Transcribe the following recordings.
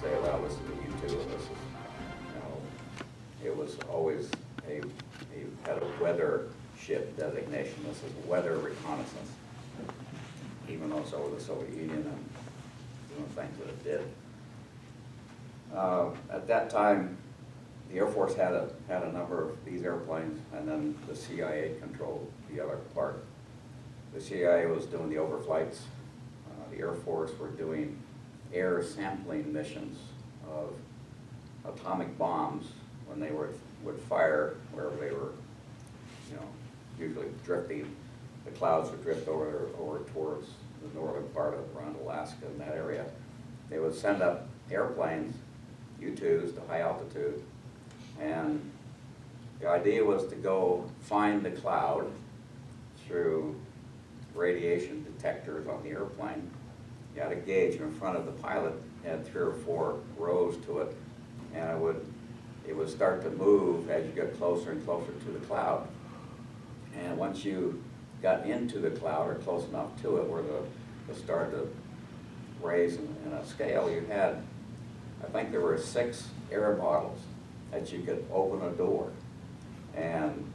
say, well, this is a U-2, and this is, you know, it was always had a weather ship designation. This is weather reconnaissance, even though it's over the Soviet Union and doing things that it did. At that time, the Air Force had a number of these airplanes, and then the CIA controlled the other part. The CIA was doing the overflights. The Air Force were doing air sampling missions of atomic bombs when they would fire wherever they were, you know, usually drifting. The clouds would drift over towards the northern part of around Alaska in that area. They would send up airplanes, U-2s, to high altitude, and the idea was to go find the cloud through radiation detectors on the airplane. You had a gauge in front of the pilot, had 3 or 4 rows to it, and it would start to move as you get closer and closer to the cloud. And once you got into the cloud or close enough to it where the started to raise in a scale, you had, I think there were 6 air bottles that you could open a door, and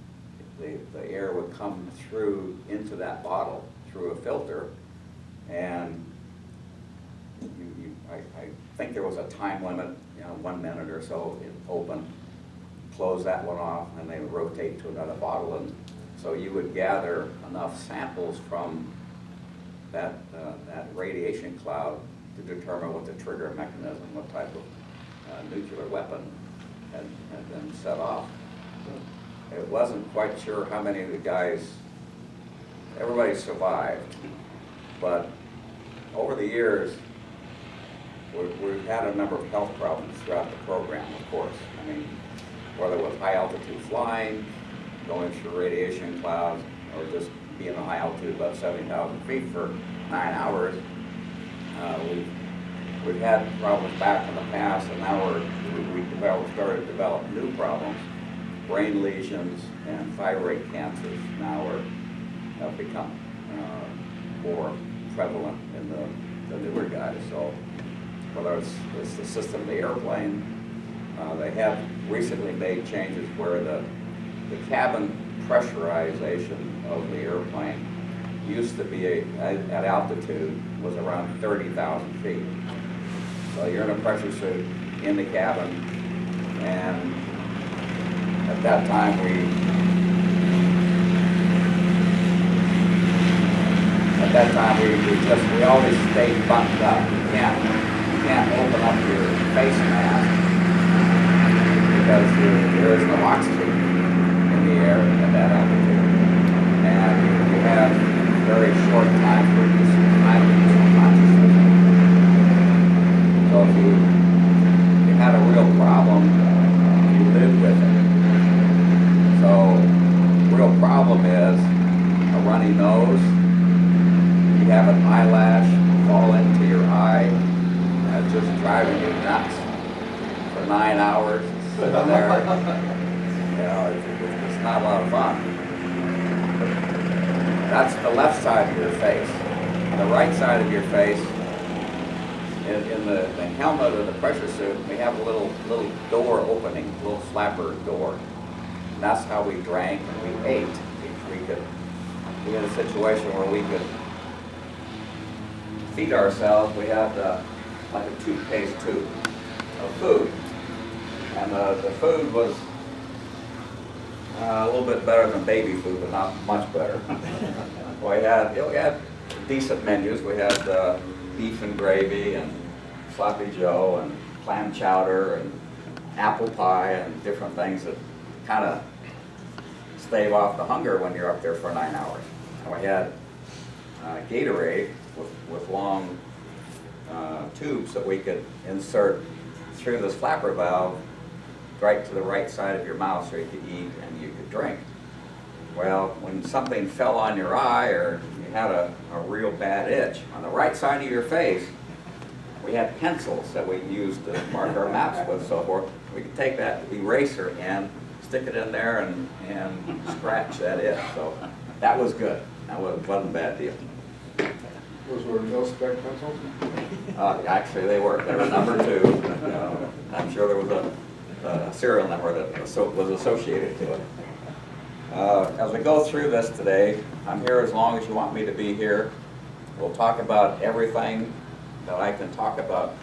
the air would come through into that bottle through a filter, and I think there was a time limit, you know, 1 minute or so, it opened, close that one off, and they would rotate to another bottle, and so you would gather enough samples from that radiation cloud to determine what the trigger mechanism, what type of nuclear weapon had been set off. It wasn't quite sure how many of the guys, everybody survived, but over the years, we've had a number of health problems throughout the program, of course. I mean, whether it was high altitude flying, going through radiation clouds, or just being at high altitude about 70,000 feet for 9 hours. We've had problems back in the past, and now we started to develop new problems. Brain lesions and thyroid cancers now have become more prevalent in the newer guys. So whether it's the system of the airplane, they have recently made changes where the cabin pressurization of the airplane used to be at altitude was around 30,000 feet. So you're in a pressure suit in the cabin, and at that time we always stayed buttoned up. You can't open up your face mask because there is no oxygen in the air at that altitude, and you have very short time for use of consciousness. So if you had a real problem, you lived with it. So the real problem is a runny nose, you have an eyelash fall into your eye, that's just driving you nuts for 9 hours, sitting there. You know, it's not a lot of fun. That's the left side of your face. On the right side of your face, in the helmet of the pressure suit, we have a little door opening, a little flapper door. And that's how we drank and we ate. We could be in a situation where we could feed ourselves. We had like a toothpaste tube of food. And the food was a little bit better than baby food, but not much better. We had decent menus. We had beef and gravy and sloppy joe and clam chowder and apple pie and different things that kind of stave off the hunger when you're up there for 9 hours. And we had Gatorade with long tubes that we could insert through this flapper valve right to the right side of your mouth so you could eat and you could drink. Well, when something fell on your eye or you had a real bad itch, on the right side of your face, we had pencils that we used to mark our maps with, so forth. We could take that eraser and stick it in there and scratch that itch. So that was good. That wasn't a bad deal. Those were mil-spec pencils? Actually, they were number 2. I'm sure there was a serial number that was associated to it. As we go through this today, I'm here as long as you want me to be here. We'll talk about everything that I can talk about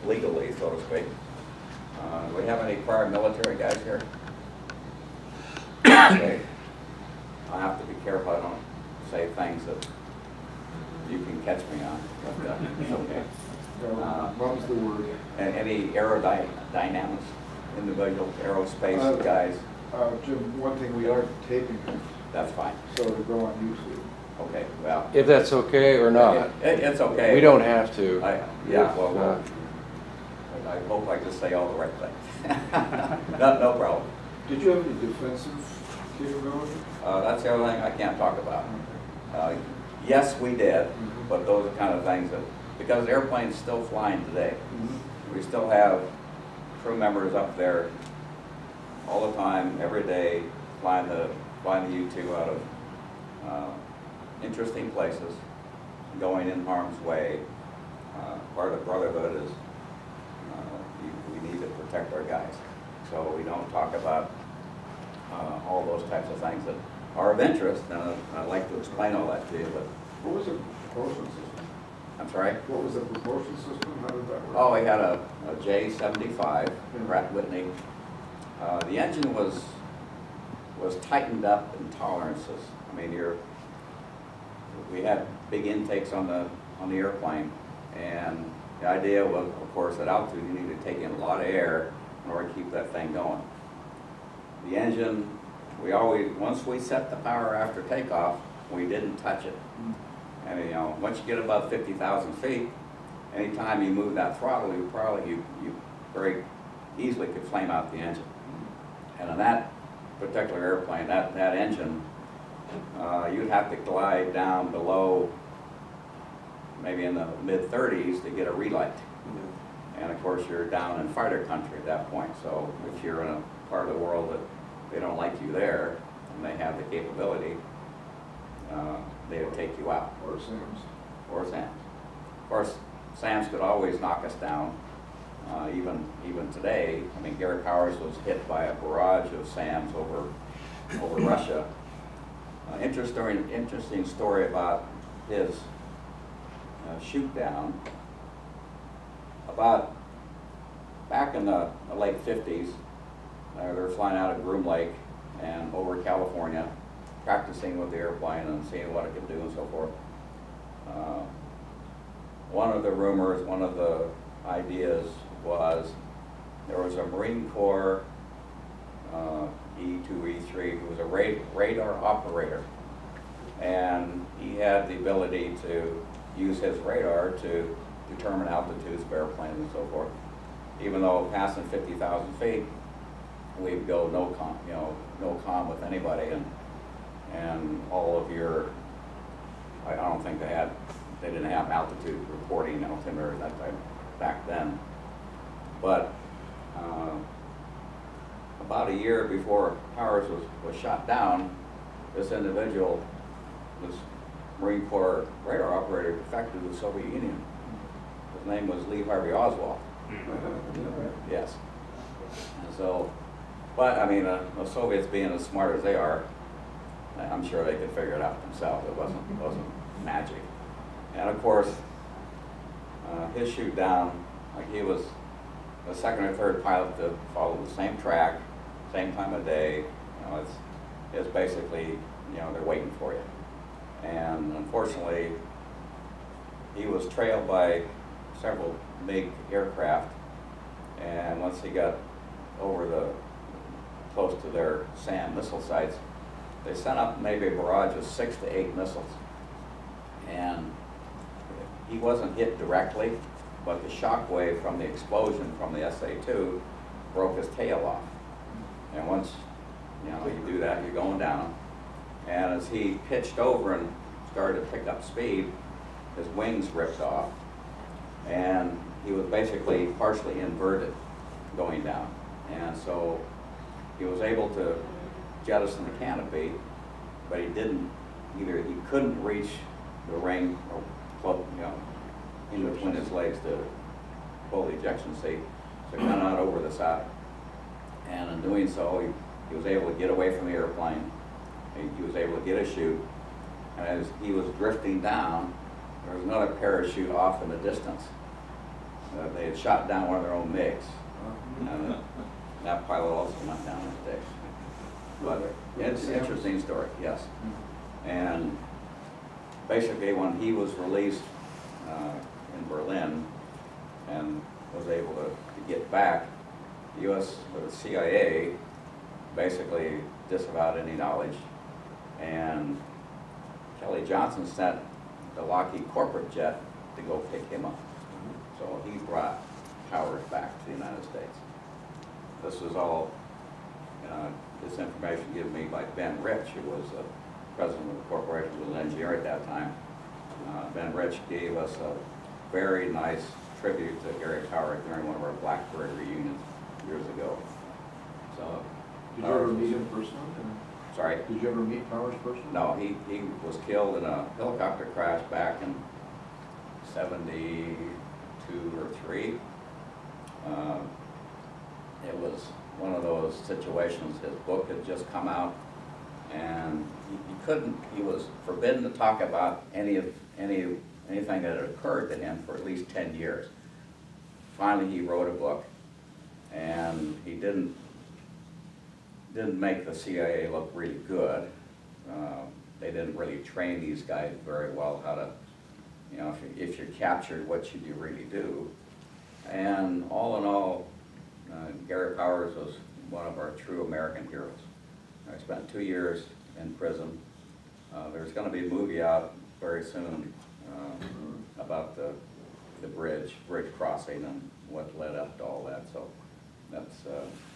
legally, so to speak. Do we have any prior military guys here? Okay. I have to be careful I don't say things that you can catch me on, but it's okay. Mum's the word. And any aerodynamics, individual aerospace guys? Jim, one thing, we are taping it, That's fine. so it'll go on YouTube. Okay, well. If that's okay or not. It's okay. We don't have to. Yeah, well, I hope I just say all the right things. No problem. Did you have any defensive capability? That's the other thing I can't talk about. Yes, we did, but those are kind of things that, because the airplane's still flying today, we still have crew members up there all the time, every day, flying the U-2 out of interesting places, going in harm's way. Part of the brotherhood is we need to protect our guys. So we don't talk about all those types of things that are of interest, and I'd like to explain all that to you. But What was the propulsion system? I'm sorry? What was the propulsion system? How did that work? Oh, we had a J75, Pratt Whitney. The engine was tightened up in tolerances. I mean, we had big intakes on the airplane, and the idea was, of course, at altitude you need to take in a lot of air in order to keep that thing going. The engine, once we set the power after takeoff, we didn't touch it. And once you get above 50,000 feet, anytime you move that throttle, you very easily could flame out the engine. And on that particular airplane, that engine, you'd have to glide down below maybe in the mid-30s to get a relight. And of course, you're down in fighter country at that point. So if you're in a part of the world that they don't like you there, and they have the capability, they would take you out. Or Sam's. Or SAMs. Of course, SAMs could always knock us down. Even today, I mean, Gary Powers was hit by a barrage of SAMs over Russia. Interesting story about his shoot down. About back in the late 50s, they were flying out of Groom Lake and over California, practicing with the airplane and seeing what it could do and so forth. One of the rumors, one of the ideas was there was a Marine Corps E-2, E-3 who was a radar operator, and he had the ability to use his radar to determine altitudes of airplanes and so forth. Even though passing 50,000 feet, we go no comm with anybody, and all of your, I don't think they didn't have altitude reporting, altimeter, that type back then. But about a year before Powers was shot down, this individual, this Marine Corps radar operator, defected to the Soviet Union. His name was Lee Harvey Oswald. Yes. And so, but I mean, the Soviets being as smart as they are, I'm sure they could figure it out themselves. It wasn't magic. And of course, his shoot down, like he was the second or third pilot to follow the same track, same time of day. It's basically, they're waiting for you. And unfortunately, he was trailed by several MiG aircraft, and once he got over close to their SAM missile sites, they sent up maybe a barrage of 6 to 8 missiles. And he wasn't hit directly, but the shock wave from the explosion from the SA-2 broke his tail off. And once you do that, you're going down. And as he pitched over and started to pick up speed, his wings ripped off, and he was basically partially inverted going down. And so he was able to jettison the canopy, but he couldn't reach the ring or in between his legs to pull the ejection seat. So he went out over the side. And in doing so, he was able to get away from the airplane. He was able to get a chute. And as he was drifting down, there was another parachute off in the distance. They had shot down one of their own MiGs. And that pilot also went down that day. But it's an interesting story, yes. And basically when he was released in Berlin and was able to get back, the CIA basically disavowed any knowledge, and Kelly Johnson sent the Lockheed corporate jet to go pick him up. So he brought Powers back to the United States. This was all, this information given me by Ben Rich, who was president of the corporation, who was an engineer at that time. Ben Rich gave us a very nice tribute to Gary Powers during one of our Blackbird reunions years ago. So, Did you ever meet him personally? sorry? Did you ever meet Powers personally? No, he was killed in a helicopter crash back in 72 or 3. It was one of those situations, his book had just come out, and he was forbidden to talk about anything that had occurred to him for at least 10 years. Finally, he wrote a book, and he didn't make the CIA look really good. They didn't really train these guys very well how to, if you're captured, what should you really do? And all in all, Gary Powers was one of our true American heroes. I spent 2 years in prison. There's going to be a movie out very soon about the bridge crossing and what led up to all that. So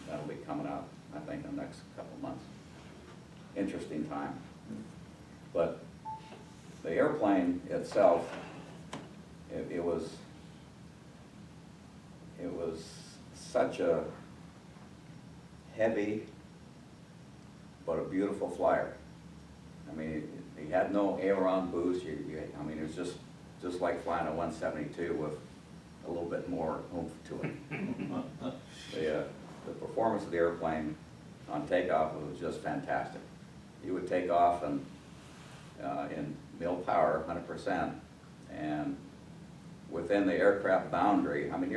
that'll be coming out, I think, in the next couple of months. Interesting time. But the airplane itself, it was such a heavy but a beautiful flyer. I mean, he had no aileron boost. I mean, it was just like flying a 172 with a little bit more oomph to it. The performance of the airplane on takeoff was just fantastic. You would take off and in mil power, 100%, and within the aircraft boundary. I mean,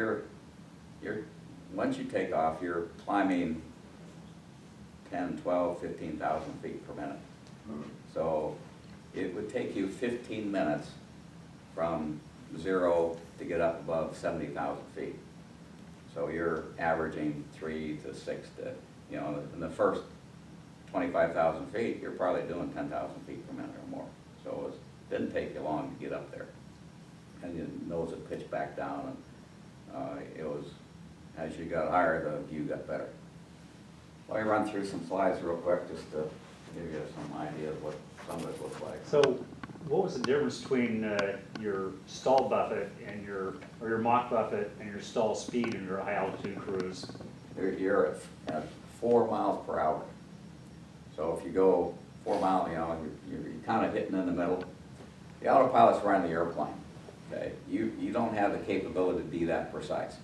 once you take off, you're climbing 10, 12, 15,000 feet per minute. So it would take you 15 minutes from 0 to get up above 70,000 feet. So you're averaging 3 to 6 to, in the first 25,000 feet, you're probably doing 10,000 feet per minute or more. So it didn't take you long to get up there. And your nose would pitch back down, and it was, as you got higher, the view got better. Let me run through some slides real quick just to give you some idea of what some of it looks like. So what was the difference between your stall buffet and your Mach buffet and your stall speed in your high altitude cruise? You're at 4 miles per hour. So if you go 4 miles, you're kind of hitting in the middle. The autopilot's running the airplane. Okay, you don't have the capability to be that precise.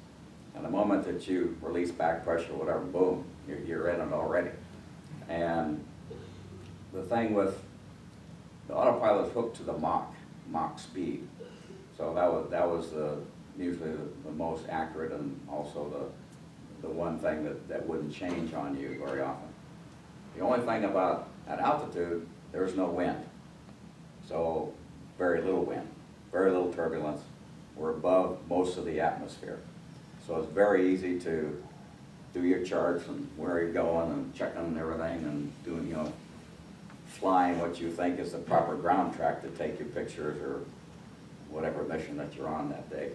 And the moment that you release back pressure, whatever, boom, you're in it already. And the thing with the autopilot is hooked to the Mach speed. So that was usually the most accurate, and also the one thing that wouldn't change on you very often. The only thing about at altitude, there's no wind. So very little wind, very little turbulence. We're above most of the atmosphere. So it's very easy to do your charts and where you're going and checking everything and doing, flying what you think is the proper ground track to take your pictures or whatever mission that you're on that day.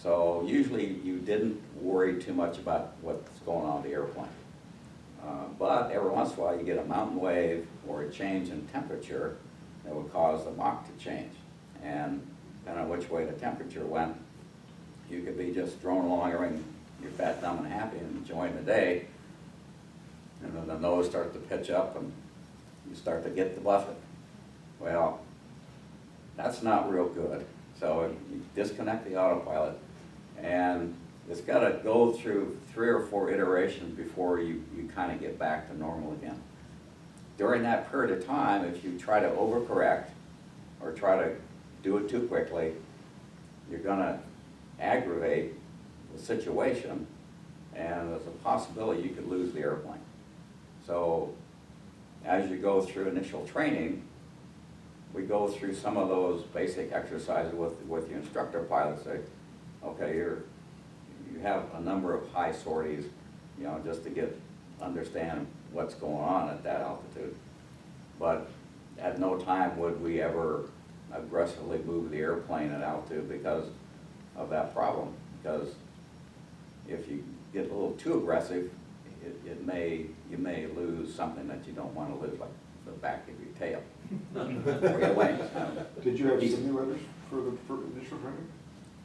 So usually you didn't worry too much about what's going on with the airplane. But every once in a while you get a mountain wave or a change in temperature that would cause the Mach to change. And depending on which way the temperature went, you could be just thrown along and you're fat, dumb, and happy and enjoying the day. And then the nose starts to pitch up and you start to get the buffet. Well, that's not real good. So you disconnect the autopilot, and it's got to go through 3 or 4 iterations before you kind of get back to normal again. During that period of time, if you try to overcorrect or try to do it too quickly, you're going to aggravate the situation, and there's a possibility you could lose the airplane. So as you go through initial training, we go through some of those basic exercises with the instructor pilot. Say, okay, you have a number of high sorties, you know, just to understand what's going on at that altitude. But at no time would we ever aggressively move the airplane at altitude because of that problem. Because if you get a little too aggressive, you may lose something that you don't want to lose, like the back of your tail or your wings. Did you have simulators for initial training?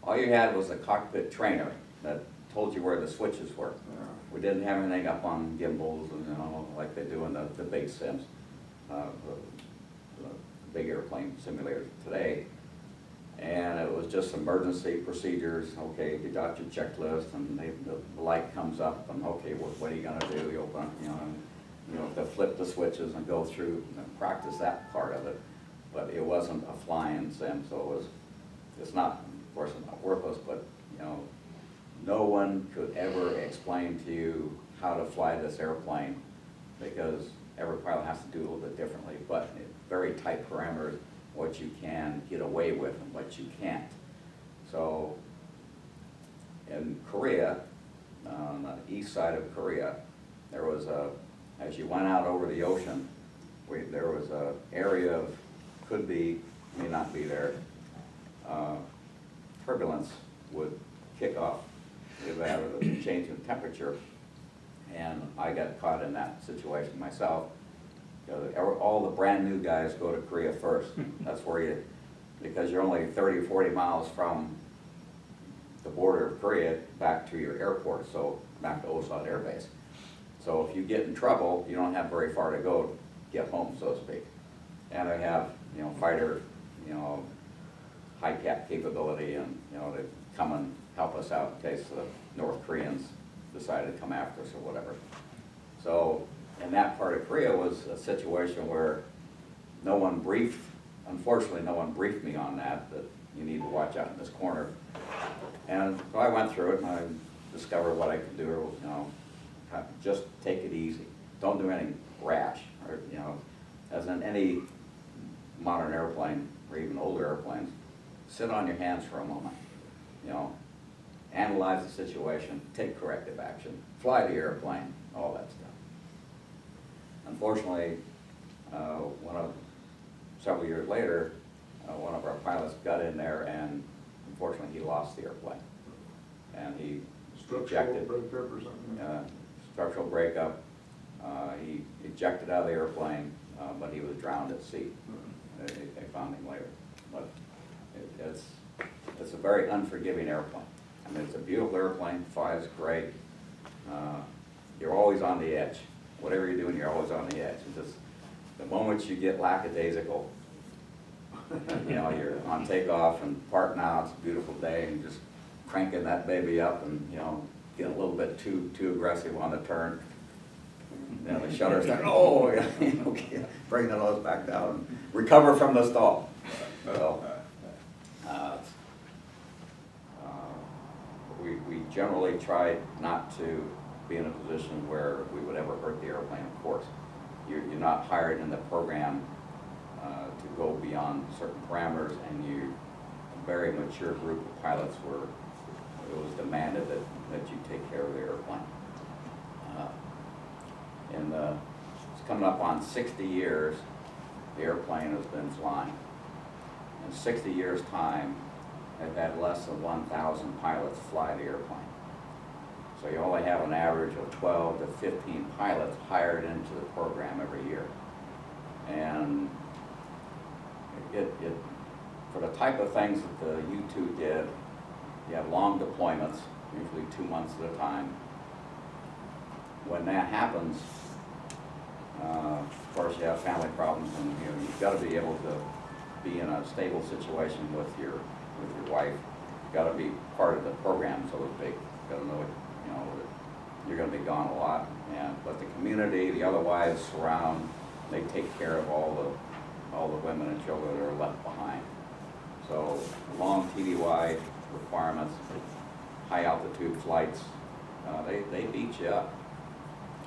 All you had was a cockpit trainer that told you where the switches were. Yeah. We didn't have anything up on gimbals and, you know, like they do in the big sims, the big airplane simulators today. And it was just emergency procedures. Okay, you got your checklist, and the light comes up, and okay, what are you gonna do? You open, you know, to flip the switches and go through and practice that part of it. But it wasn't a flying sim, so it's not, of course, it's not worthless, but, you know, no one could ever explain to you how to fly this airplane, because every pilot has to do a little bit differently, but very tight parameters, what you can get away with and what you can't. So in Korea, on the east side of Korea, there was as you went out over the ocean, there was a area of, could be, may not be there, turbulence would kick off if they had a change in temperature. And I got caught in that situation myself. All the brand new guys go to Korea first. That's where because you're only 30 or 40 miles from the border of Korea back to your airport, so back to Osan Air Base. So if you get in trouble, you don't have very far to go to get home, so to speak. And they have, you know, fighter, you know, high cap capability, and, you know, they come and help us out in case the North Koreans decided to come after us or whatever. So in that part of Korea was a situation where no one briefed, unfortunately no one briefed me on that you need to watch out in this corner. And so I went through it, and I discovered what I could do, you know, just take it easy. Don't do anything rash, or, you know, as in any modern airplane or even older airplanes, sit on your hands for a moment, you know, analyze the situation, take corrective action, fly the airplane, all that stuff. Unfortunately, several years later, one of our pilots got in there, and unfortunately he lost the airplane. And he ejected, breakup or something? structural breakup. He ejected out of the airplane, but he was drowned at sea. They found him later. But it's a very unforgiving airplane. I mean, it's a beautiful airplane, flies great. You're always on the edge. Whatever you're doing, you're always on the edge. It's just the moment you get lackadaisical, you know, you're on takeoff and parting out, it's a beautiful day, and just cranking that baby up, and, you know, getting a little bit too aggressive on the turn. You know, the shutter start, oh, you know, bring the nose back down, and recover from the stall. So, we generally try not to be in a position where we would ever hurt the airplane, of course. You're not hired in the program to go beyond certain parameters, and a very mature group of pilots it was demanded that you take care of the airplane. It's coming up on 60 years the airplane has been flying. In 60 years' time, they've had less than 1,000 pilots fly the airplane. So you only have an average of 12 to 15 pilots hired into the program every year. And for the type of things that the U-2 did, you have long deployments, usually 2 months at a time. When that happens, of course you have family problems, and you've got to be able to be in a stable situation with your with your wife. You gotta be part of the program, so to speak. You gotta know, you know, that you're gonna be gone a lot. But the community, the other wives surround, they take care of all the women and children that are left behind. So long TDY requirements, high altitude flights, they beat you up.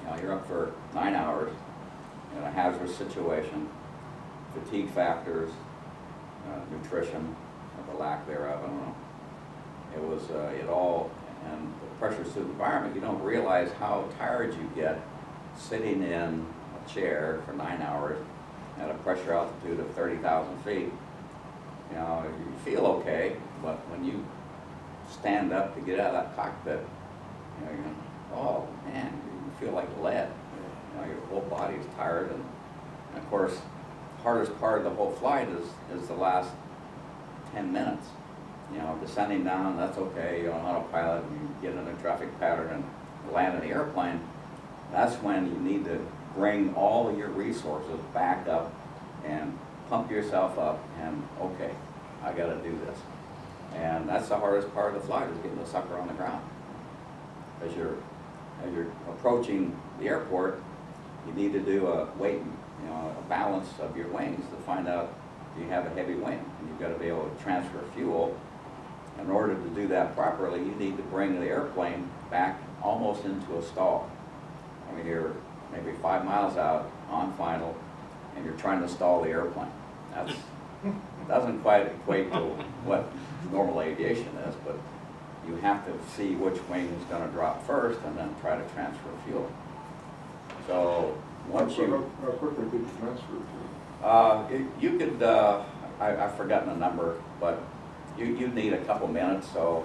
You know, you're up for 9 hours in a hazardous situation, fatigue factors, nutrition, or the lack thereof, I don't know. It was it all, and the pressure suit environment, you don't realize how tired you get sitting in a chair for 9 hours at a pressure altitude of 30,000 feet. You know, you feel okay, but when you stand up to get out of that cockpit, you know, you're going, oh man, you feel like lead. You know, your whole body is tired, and of course, the hardest part of the whole flight is the last 10 minutes. You know, descending down, that's okay, you're on autopilot, and you get in a traffic pattern and land in the airplane. That's when you need to bring all of your resources back up and pump yourself up and, okay, I gotta do this. And that's the hardest part of the flight, is getting the sucker on the ground. As you're approaching the airport, you need to do a weight, you know, a balance of your wings to find out if you have a heavy wing. And you've got to be able to transfer fuel. In order to do that properly, you need to bring the airplane back almost into a stall. I mean, you're maybe 5 miles out on final, and you're trying to stall the airplane. That doesn't quite equate to what normal aviation is, but you have to see which wing is going to drop first and then try to transfer fuel. So once you... How quickly did you transfer to? You could, I've forgotten the number, but you'd need a couple minutes. So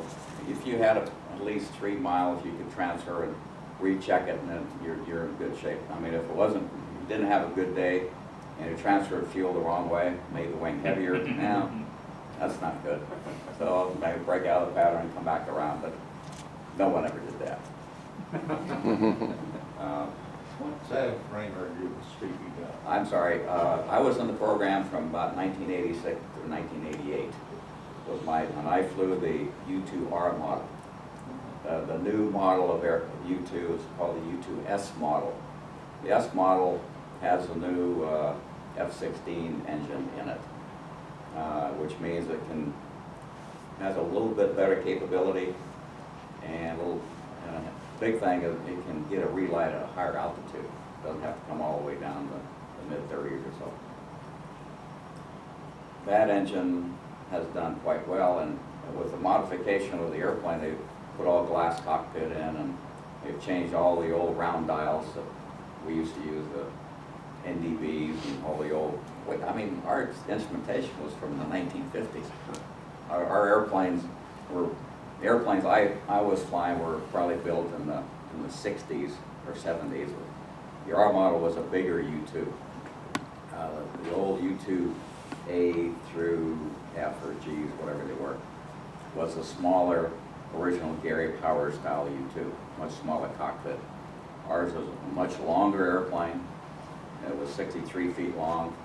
if you had at least 3 miles, you could transfer and recheck it, and then you're in good shape. I mean, if it wasn't, you didn't have a good day, and you transferred fuel the wrong way, made the wing heavier, now that's not good. So maybe break out of the pattern and come back around, but no one ever did that. What size frame are you speaking of? I'm sorry, I was in the program from about 1986 to 1988. Was when I flew the U-2R model. The new model of U-2 is called the U-2S model. The S model has a new F-16 engine in it, which means it has a little bit better capability, and big thing is it can get a relight at a higher altitude. It doesn't have to come all the way down to the mid-30s or so. That engine has done quite well, and with the modification of the airplane, they put all glass cockpit in, and they've changed all the old round dials that we used to use, the NDBs and all the old, I mean, our instrumentation was from the 1950s. Our airplanes were, the airplanes I was flying were probably built in the 60s or 70s. The R model was a bigger U-2. The old U-2A through F or G's, whatever they were, was a smaller, original Gary Power style U-2, much smaller cockpit. Ours was a much longer airplane. It was 63 feet long,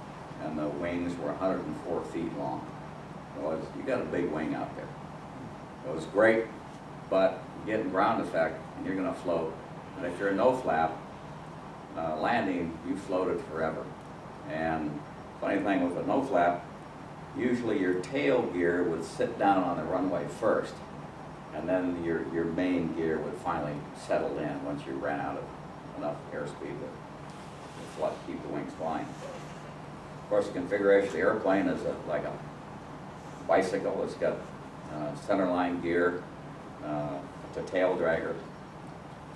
and the wings were 104 feet long. So you got a big wing out there. It was great, but you get in ground effect, and you're going to float. And if you're a no-flap landing, you floated forever. And funny thing with a no-flap, usually your tail gear would sit down on the runway first, and then your main gear would finally settle in once you ran out of enough airspeed to keep the wings flying. Of course, the configuration of the airplane is like a bicycle. It's got centerline gear. It's a tail dragger.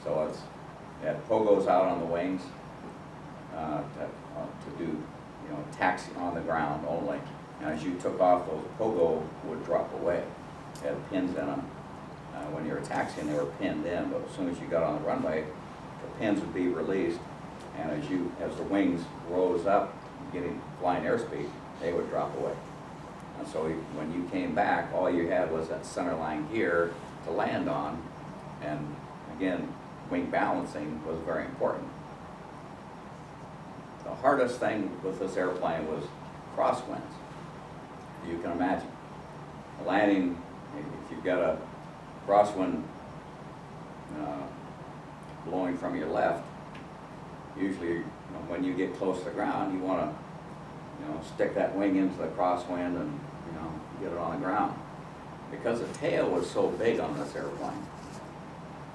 So it had pogos out on the wings to do, taxi on the ground only. And as you took off, those pogo would drop away. They had pins in them. When you were taxiing, they were pinned in, but as soon as you got on the runway, the pins would be released, and as the wings rose up, flying airspeed, they would drop away. And so when you came back, all you had was that centerline gear to land on, and again, wing balancing was very important. The hardest thing with this airplane was crosswinds. You can imagine. landing, if you've got a crosswind blowing from your left, usually when you get close to the ground, you want to stick that wing into the crosswind and get it on the ground. Because the tail was so big on this airplane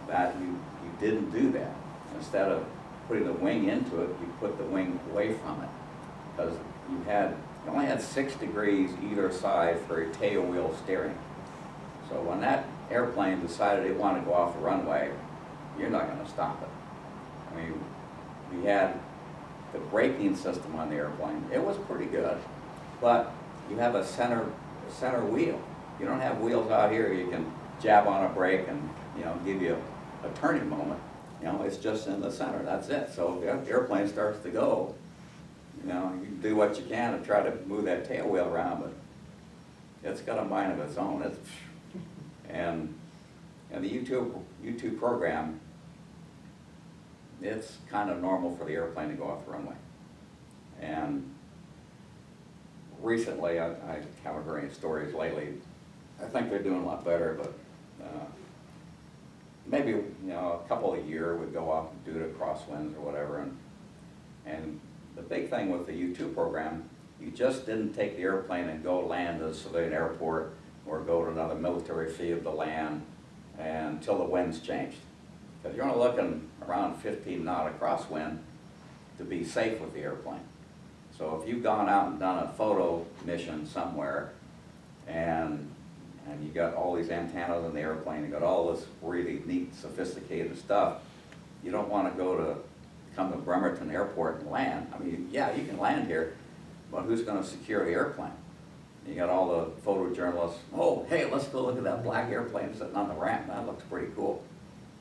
that you didn't do that. Instead of putting the wing into it, you put the wing away from it, because you only had 6 degrees either side for a tail wheel steering. So when that airplane decided it wanted to go off the runway, you're not going to stop it. I mean, we had the braking system on the airplane. It was pretty good, but you have a center wheel. You don't have wheels out here you can jab on a brake and give you a turning moment. It's just in the center. That's it. So if the airplane starts to go, you can do what you can to try to move that tail wheel around, but it's got a mind of its own. And the U-2 program, it's kind of normal for the airplane to go off the runway. And recently, I haven't heard any stories lately. I think they're doing a lot better, but maybe a couple a year would go off due to crosswinds or whatever. And the big thing with the U-2 program, you just didn't take the airplane and go land at a civilian airport or go to another military field to land until the winds changed. Because you're only looking around 15 knot crosswind to be safe with the airplane. So if you've gone out and done a photo mission somewhere and you got all these antennas in the airplane, you got all this really neat, sophisticated stuff, you don't want to come to Bremerton Airport and land. I mean, yeah, you can land here, but who's going to secure the airplane? You got all the photojournalists, oh, hey, let's go look at that black airplane sitting on the ramp. That looks pretty cool.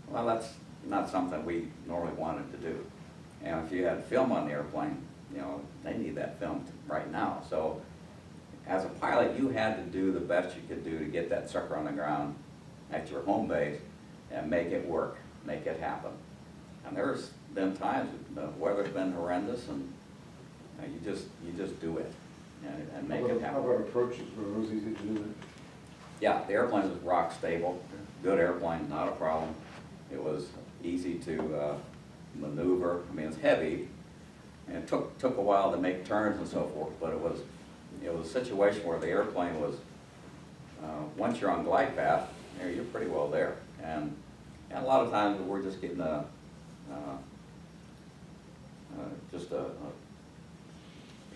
Well, that's not something we normally wanted to do. And if you had film on the airplane, they need that film right now. So as a pilot, you had to do the best you could do to get that sucker on the ground at your home base and make it work, make it happen. And there's been times the weather's been horrendous, and you just do it and make it happen. How about approaches? Were those easy to do? Yeah, the airplane was rock stable, good airplane, not a problem. It was easy to maneuver. I mean, it's heavy, and it took a while to make turns and so forth, but it was a situation where the airplane was, once you're on glide path, you're pretty well there. And a lot of times we're just getting just a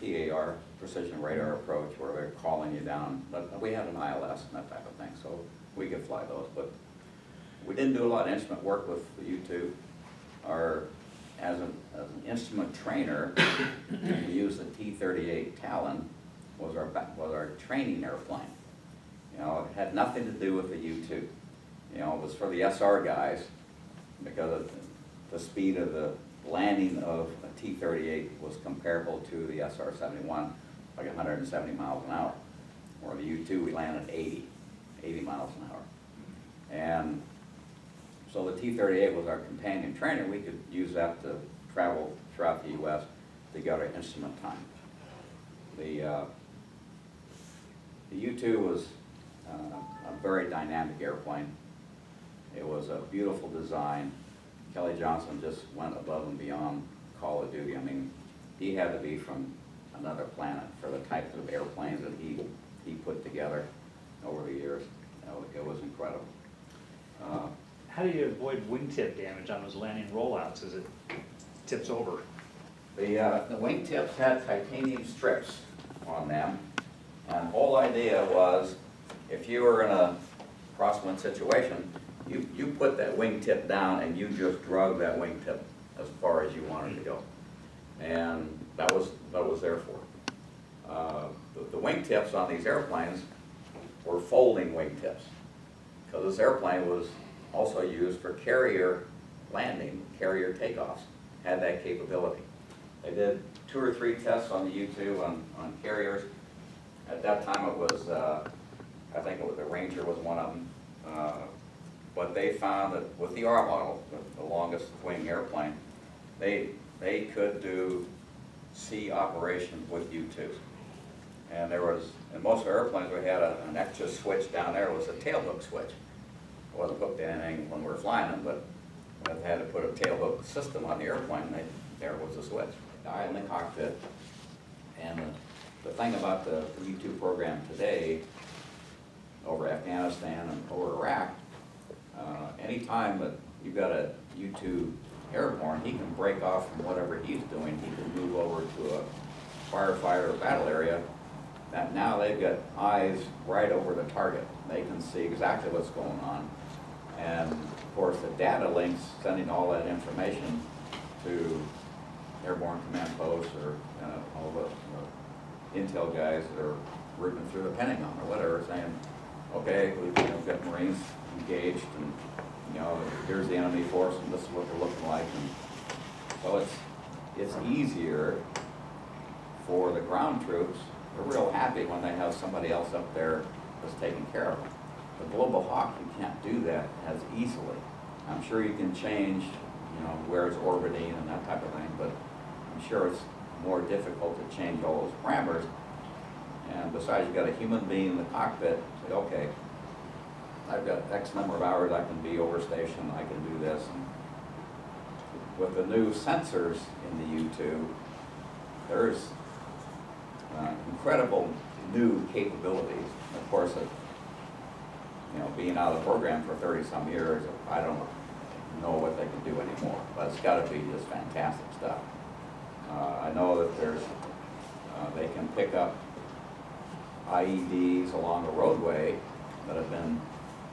PAR, precision radar approach, where they're calling you down. But we had an ILS and that type of thing, so we could fly those. But we didn't do a lot of instrument work with the U-2. As an instrument trainer, we used the T-38 Talon, was our training airplane. It had nothing to do with the U-2. It was for the SR guys, because of the speed of the landing of a T-38 was comparable to the SR-71, like 170 miles an hour. Or the U-2, we landed 80 miles an hour. And so the T-38 was our companion trainer. We could use that to travel throughout the U.S. to get our instrument time. The U-2 was a very dynamic airplane. It was a beautiful design. Kelly Johnson just went above and beyond Call of Duty. I mean, he had to be from another planet for the types of airplanes that he put together over the years. It was incredible. How do you avoid wingtip damage on those landing rollouts as it tips over? The wingtips had titanium strips on them, and the whole idea was, if you were in a crosswind situation, you put that wingtip down and you just drug that wingtip as far as you wanted to go, and that was there for. The wingtips on these airplanes were folding wingtips, because this airplane was also used for carrier landing, carrier takeoffs, had that capability. They did 2 or 3 tests on the U-2 on carriers. At that time it was, I think it was the Ranger was one of them. But they found that with the R model, the longest wing airplane, they could do sea operations with U-2s. And there was, in most airplanes, we had an extra switch down there. It was a tail hook switch. It wasn't hooked to anything when we were flying them, but we had to put a tail hook system on the airplane. There was a switch. Guy in the cockpit. And the thing about the U-2 program today, over Afghanistan and over Iraq, anytime that you've got a U-2 airborne, he can break off from whatever he's doing. He can move over to a firefighter or battle area. That now they've got eyes right over the target. They can see exactly what's going on. And of course, the data links sending all that information to airborne command posts or all the intel guys that are rooting through the Pentagon or whatever, saying, okay, we've got Marines engaged, and here's the enemy force, and this is what they're looking like. And so it's easier for the ground troops. They're real happy when they have somebody else up there that's taking care of them. The Global Hawk, you can't do that as easily. I'm sure you can change, where it's orbiting and that type of thing, but I'm sure it's more difficult to change all those parameters. And besides, you've got a human being in the cockpit, say, okay, I've got X number of hours I can be over station, I can do this. And with the new sensors in the U-2, there's incredible new capabilities. Of course, being out of the program for 30-some years, I don't know what they can do anymore, but it's got to be just fantastic stuff. I know that they can pick up IEDs along the roadway that have been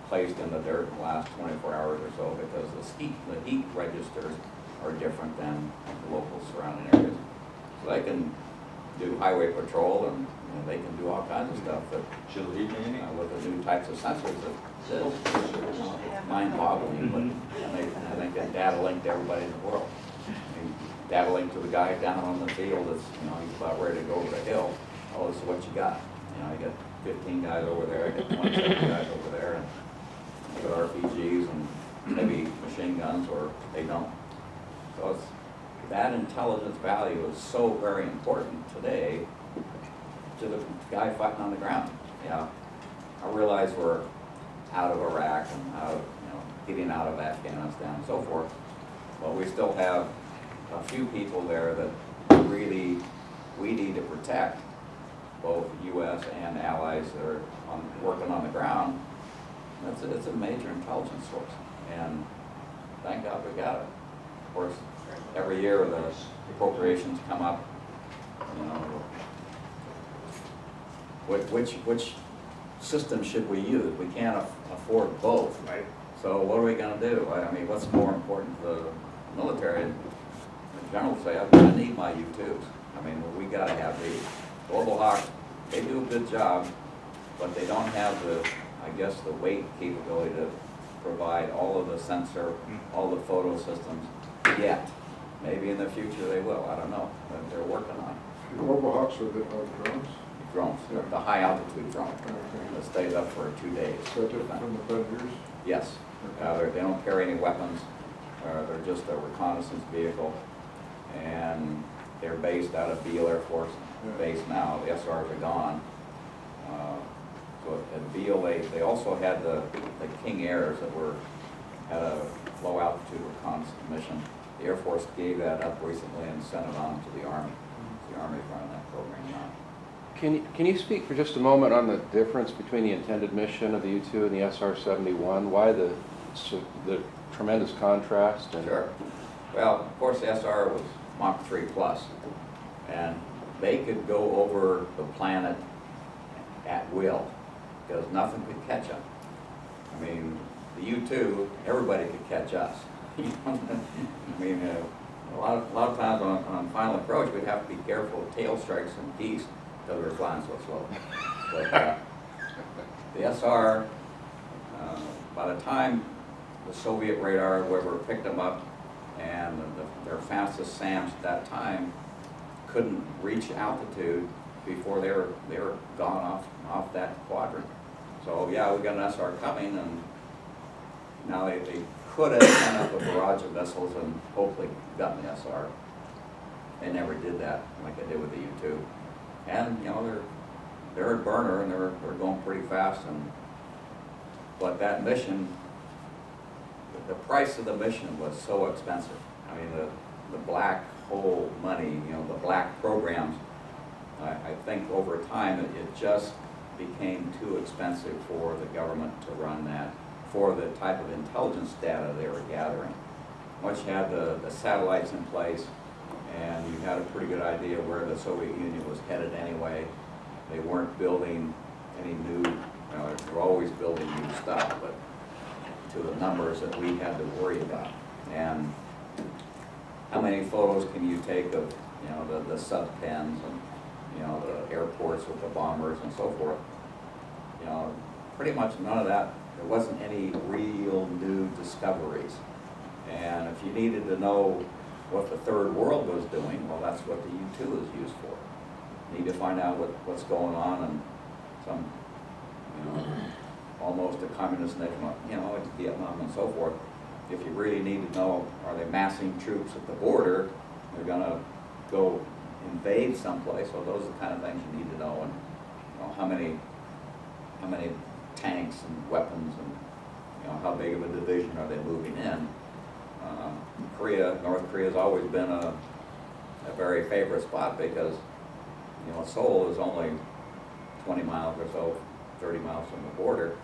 placed in the dirt in the last 24 hours or so, because the heat registers are different than the local surrounding areas. So they can do highway patrol, and they can do all kinds of stuff that with the new types of sensors that mind-boggling, but and they can data link to everybody in the world. Data link to the guy down on the field that's he's about ready to go over the hill. Oh, this is what you got. I got 15 guys over there, I got 27 guys over there, and I got RPGs and maybe machine guns, or they don't. So that intelligence value is so very important today to the guy fighting on the ground. I realize we're out of Iraq and out of, getting out of Afghanistan and so forth, but we still have a few people there that really we need to protect, both U.S. and allies that are working on the ground. It's a major intelligence source, and thank God we got it. Of course, every year the appropriations come up, which system should we use? We can't afford both. Right. So what are we going to do? I mean, what's more important to the military? The generals say, I need my U-2s. I mean, we got to have these. Global Hawk, they do a good job, but they don't have the weight capability to provide all of the sensor, all the photo systems yet. Maybe in the future they will, I don't know, but they're working on it. Global Hawks are the drones? Drones, the high altitude drone that stays up for 2 days. So different from the Predators? Yes, they don't carry any weapons, they're just a reconnaissance vehicle, and they're based out of Beale Air Force Base now. The SRs are gone. So at Beale, they also had the King Airs that had a low altitude reconnaissance mission. The Air Force gave that up recently and sent it on to the Army. The Army's running that program now. Can you speak for just a moment on the difference between the intended mission of the U-2 and the SR-71? Why the tremendous contrast? Sure. Well, of course, the SR was Mach 3 plus, and they could go over the planet at will, because nothing could catch them. I mean, the U-2, everybody could catch us. I mean, a lot of times on final approach, we'd have to be careful of tail strikes and geese because we were flying so slow. But the SR, by the time the Soviet radar, whoever picked them up, and their fastest SAMs at that time couldn't reach altitude before they were gone off that quadrant. So yeah, we got an SR coming, and now they could have sent up a barrage of missiles and hopefully gotten the SR. They never did that like they did with the U-2. And they're a burner and they're going pretty fast, but that mission, the price of the mission was so expensive. I mean, the black hole money, you know, the black programs, I think over time it just became too expensive for the government to run that, for the type of intelligence data they were gathering. Once you had the satellites in place and you had a pretty good idea where the Soviet Union was headed anyway, they weren't building any new, you know, they were always building new stuff, but to the numbers that we had to worry about. And how many photos can you take of, you know, the sub-pens and, you know, the airports with the bombers and so forth? You know, pretty much none of that. There wasn't any real new discoveries. And if you needed to know what the third world was doing, well, that's what the U-2 is used for. You need to find out what's going on in some, you know, almost a communist nation, you know, like Vietnam and so forth. If you really need to know, are they massing troops at the border? They're gonna go invade someplace. So those are the kind of things you need to know. And you know, how many tanks and weapons, and you know, how big of a division are they moving in? North Korea has always been a very favorite spot because, you know, Seoul is only 20 miles or so, 30 miles from the border,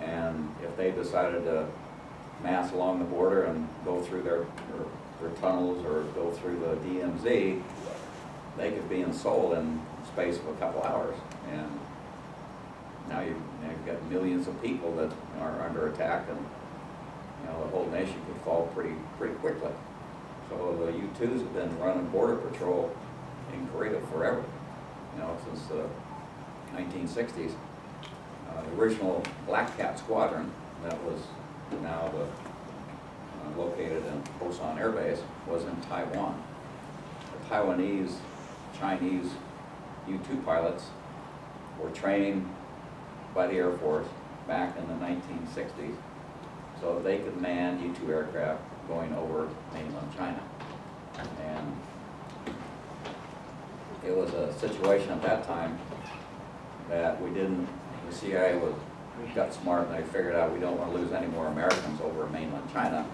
and if they decided to mass along the border and go through their tunnels or go through the DMZ, they could be in Seoul in the space of a couple hours. And now you've got millions of people that are under attack, and you know, the whole nation could fall pretty quickly. So the U-2s have been running border patrol in Korea forever, you know, since the 1960s. The original Black Cat Squadron that was now located in Busan Air Base was in Taiwan. The Taiwanese, Chinese U-2 pilots were trained by the Air Force back in the 1960s so they could man U-2 aircraft going over mainland China. And it was a situation at that time that the CIA got smart and they figured out we don't want to lose any more Americans over mainland China,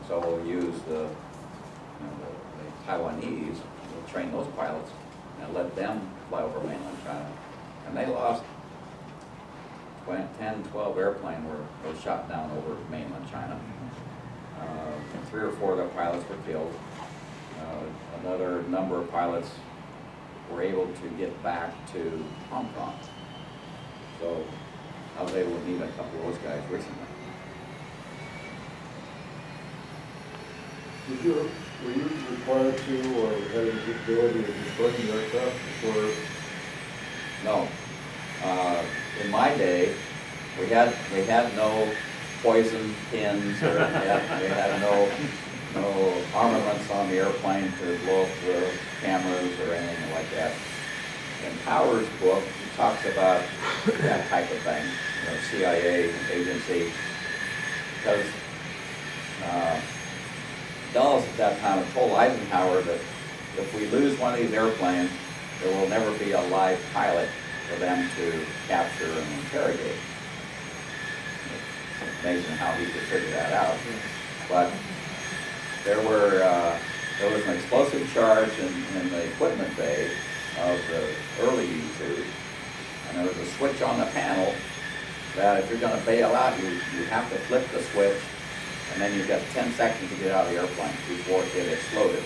so we'll use the Taiwanese, we'll train those pilots and let them fly over mainland China. And they lost 10, 12 airplanes were shot down over mainland China. 3 or 4 of their pilots were killed. Another number of pilots were able to get back to Hong Kong. So I was able to meet a couple of those guys recently. Were you required to, or had the capability of destroying the aircraft before? No. In my day, we had no poison pins, or we had no armaments on the airplane to blow up the cameras or anything like that. In Howard's book, he talks about that type of thing, you know, CIA agency, because Dulles at that time had told Eisenhower that if we lose one of these airplanes, there will never be a live pilot for them to capture and interrogate. It's amazing how he could figure that out. But there was an explosive charge in the equipment bay of the early U-2s, and there was a switch on the panel that if you're going to bail out, you have to flip the switch, and then you've got 10 seconds to get out of the airplane before it exploded.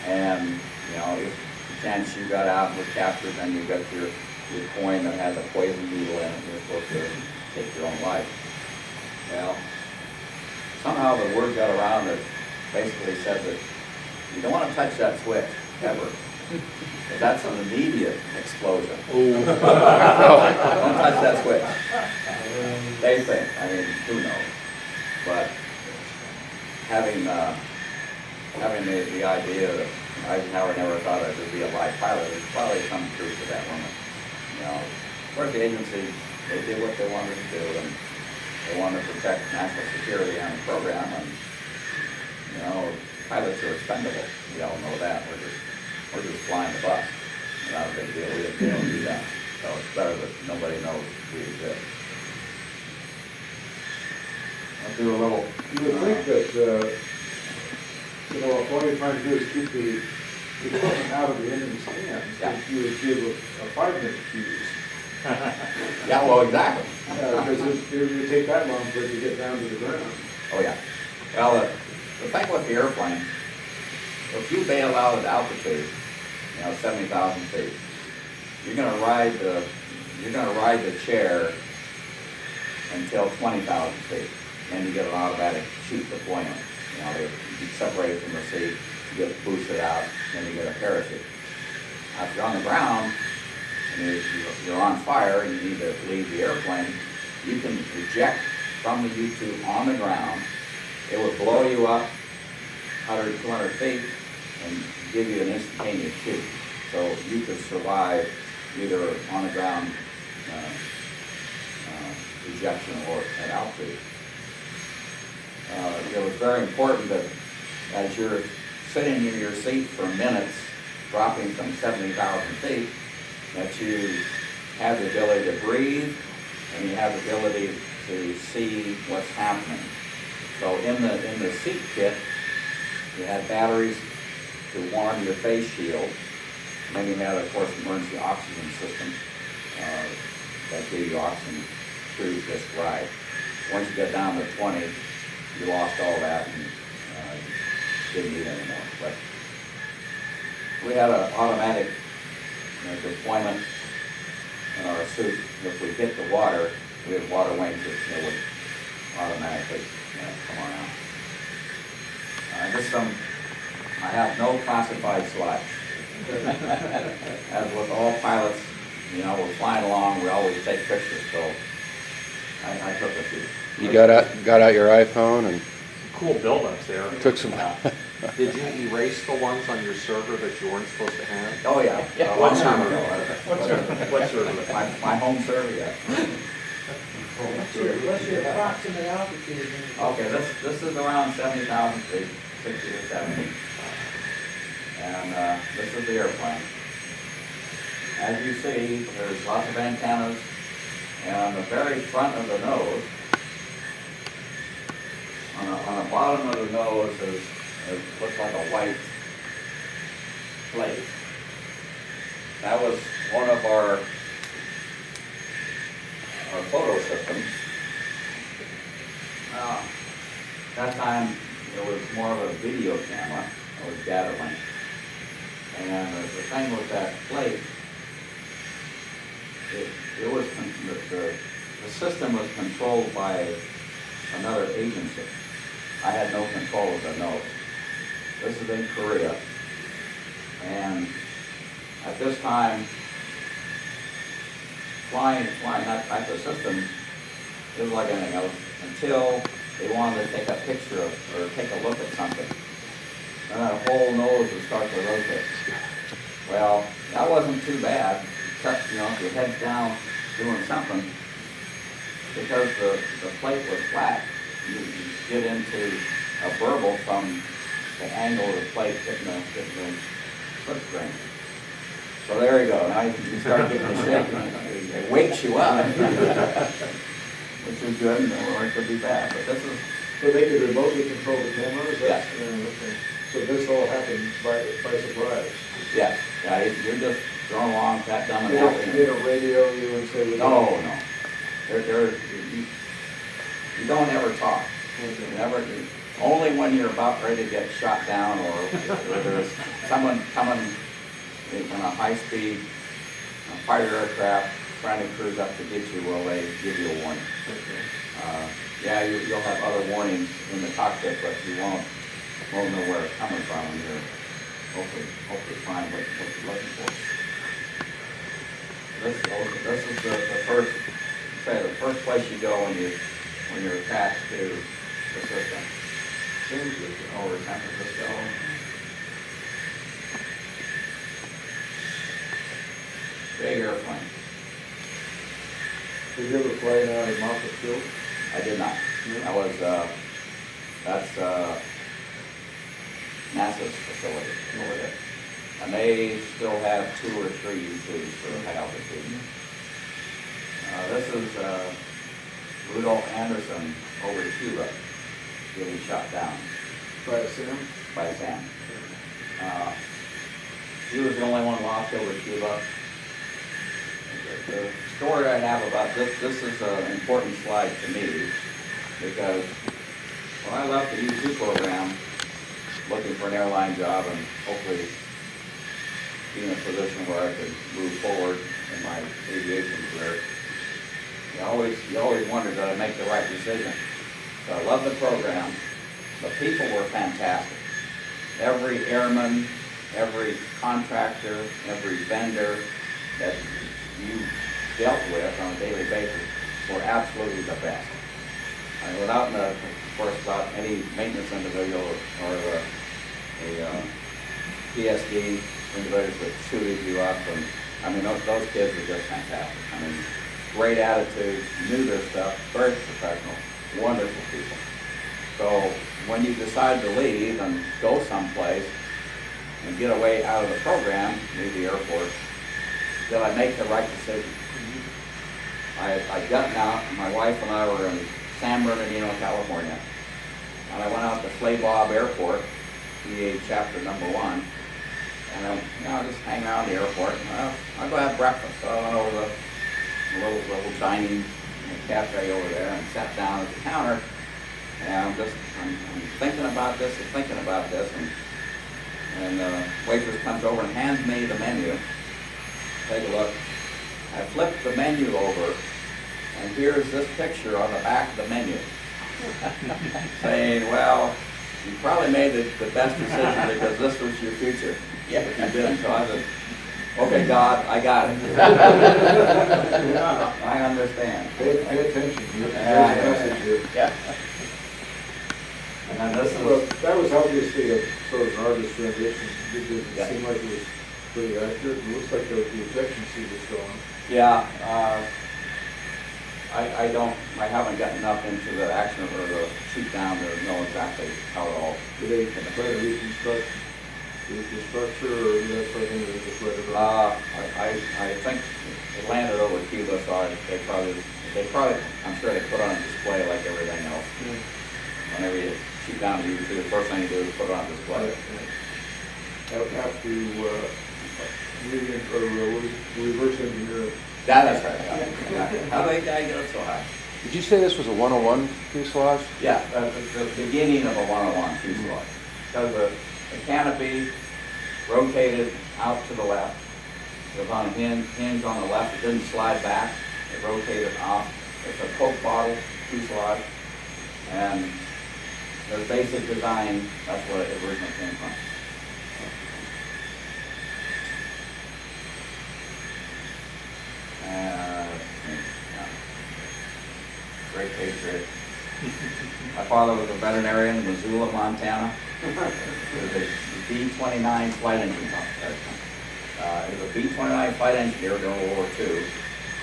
And you know, if the chance you got out and were captured, then you got your coin that has a poison needle in it, and you're supposed to take your own life. Well, somehow the word got around that basically said that you don't want to touch that switch, ever. Because that's an immediate explosion. Don't touch that switch. They think, I mean, who knows? But having the idea that Eisenhower never thought it would be a live pilot, there's probably some truth to that woman. You know, of course the agency, they did what they wanted to do, and they wanted to protect national security on the program, and you know, pilots are expendable. We all know that. We're just flying the bus. Not a big deal. We don't do that. So it's better that nobody knows we exist. I'll do a little. You would think that, you know, if all you're trying to do is keep the equipment out of the enemy's hands, Yeah. that you would give a 5-minute fuse. Yeah, well, exactly. Because it would take that long for it to get down to the ground. Oh, yeah. Well, the thing with the airplane, if you bail out at altitude, 70,000 feet, you're gonna ride the chair until 20,000 feet. Then you get an automatic chute deployment. You get separated from the seat, you get boosted out, then you get a parachute. Now, if you're on the ground and you're on fire and you need to leave the airplane, you can eject from the U-2 on the ground. It would blow you up 100, 200 feet and give you an instantaneous chute. So you could survive either on the ground ejection or at altitude. It was very important that as you're sitting in your seat for minutes, dropping from 70,000 feet, that you have the ability to breathe and you have the ability to see what's happening. So in the seat kit, you had batteries to warm your face shield. And then you had, of course, emergency oxygen system that gave you oxygen through this ride. Once you get down to 20, you lost all that and didn't need it anymore. But we had an automatic deployment in our suit. If we hit the water, we had water wings that would automatically come on out. I have no classified slides. As with all pilots, we're flying along, we always take pictures, so I took a few. You got out your iPhone and Cool buildups there. took some. Did you erase the ones on your server that you weren't supposed to have? Oh, yeah. A What long time server? ago. What server? My home server, yeah. What's your approximate altitude? Okay, this is around 70,000 feet, 60 to 70. And this is the airplane. As you see, there's lots of antennas, and on the very front of the nose, on the bottom of the nose is looks like a white plate. That was one of our photo systems. That time it was more of a video camera, it was data link. And the thing with that plate, the system was controlled by another agency. I had no control of the nose. This is in Korea, and at this time, flying that type of system, it was like anything else until they wanted to take a picture of, or take a look at something. And that whole nose would start to rotate. Well, that wasn't too bad. Kept, your head's down doing something. Because the plate was flat, you get into a burble from the angle of the plate hitting the foot screen. So there you go. Now you start getting the shake, and it wakes you up, which is good, or it could be bad. But this is. So they could remotely control the camera? Is that- Yes. Okay. So this all happened by surprise? Yes, yeah, you're just thrown along, that dumb and They happy. don't radio you and say... No. You don't ever talk. Only when you're about ready to get shot down or there's someone coming in a high-speed fighter aircraft trying to cruise up to get you, will they give you a warning. You'll have other warnings in the cockpit, but you won't know where it's coming from, and you're hopefully find what you're looking for. This is the first place you go when you're attached to the system. Seems over San Francisco. Big airplane. Did you ever fly out of Moffett Field? I did not. That was that's NASA's facility over there. And they still have 2 or 3 U-2s for high altitude. This is Rudolph Anderson over Cuba, getting shot down By Sam? by Sam. He was the only one lost over Cuba. The story I have about this is an important slide to me, because when I left the U-2 program, looking for an airline job and hopefully be in a position where I could move forward in my aviation career, you always wondered that I'd make the right decision. So I loved the program. The people were fantastic. Every airman, every contractor, every vendor that you dealt with on a daily basis were absolutely the best. I mean, without, of course, without any maintenance individual or the PSD individuals that suited you up, and I mean, those kids were just fantastic. I mean, great attitudes, knew their stuff, very professional, wonderful people. So when you decide to leave and go someplace and get away out of the program, leave the Air Force, did I make the right decision? I got out, and my wife and I were in San Bernardino, California, and I went out to Flay Bob Airport, VA chapter number 1, and I just hang around the airport. I'll go have breakfast. So I went over to the little dining cafe over there and sat down at the counter, and I'm thinking about this and thinking about this, and the waitress comes over and hands me the menu. Take a look. I flipped the menu over, and here's this picture on the back of the menu, saying, well, you probably made the best decision because this was your future. Yeah, if you didn't. So I said, okay, God, I got it. I understand. Pay attention. There's a message here. Yeah. And then this Well, is, that was obviously a sort of an artist rendition. It didn't Yeah. seem like it was pretty accurate. It looks like the ejection seat was gone. yeah, I haven't gotten enough into the action or the shoot down to know exactly how it all. Did they try to reconstruct the structure or that sort of thing, or they just let it run? I think it landed over Cuba, so they probably, I'm sure they put on a display like everything else. Whenever you shoot down the U-2, the first thing you do is put it on display. Have to, reverse engineer it. That's right. Yeah. How did that get up so high? Did you say this was a 101 fuselage? Yeah, the beginning of a 101 fuselage. So the canopy rotated out to the left. It was on a hinge on the left. It didn't slide back. It rotated off. It's a Coke bottle fuselage. And the basic design, that's what it originally came from. Yeah. Great patriot. My father was a veterinarian in Missoula, Montana. He was a B-29 flight engine officer. He was a B-29 flight engineer during World War II.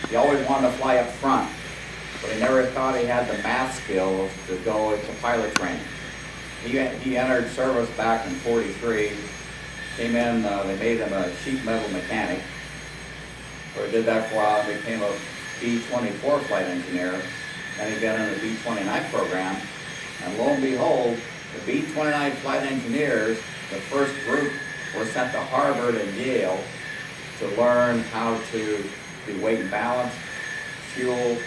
He always wanted to fly up front, but he never thought he had the math skills to go into pilot training. He entered service back in '43. Came in, they made him a sheet metal mechanic. So he did that for a while and became a B-24 flight engineer. Then he got in the B-29 program, and lo and behold, the B-29 flight engineers, the first group, were sent to Harvard and Yale to learn how to do weight and balance, fuel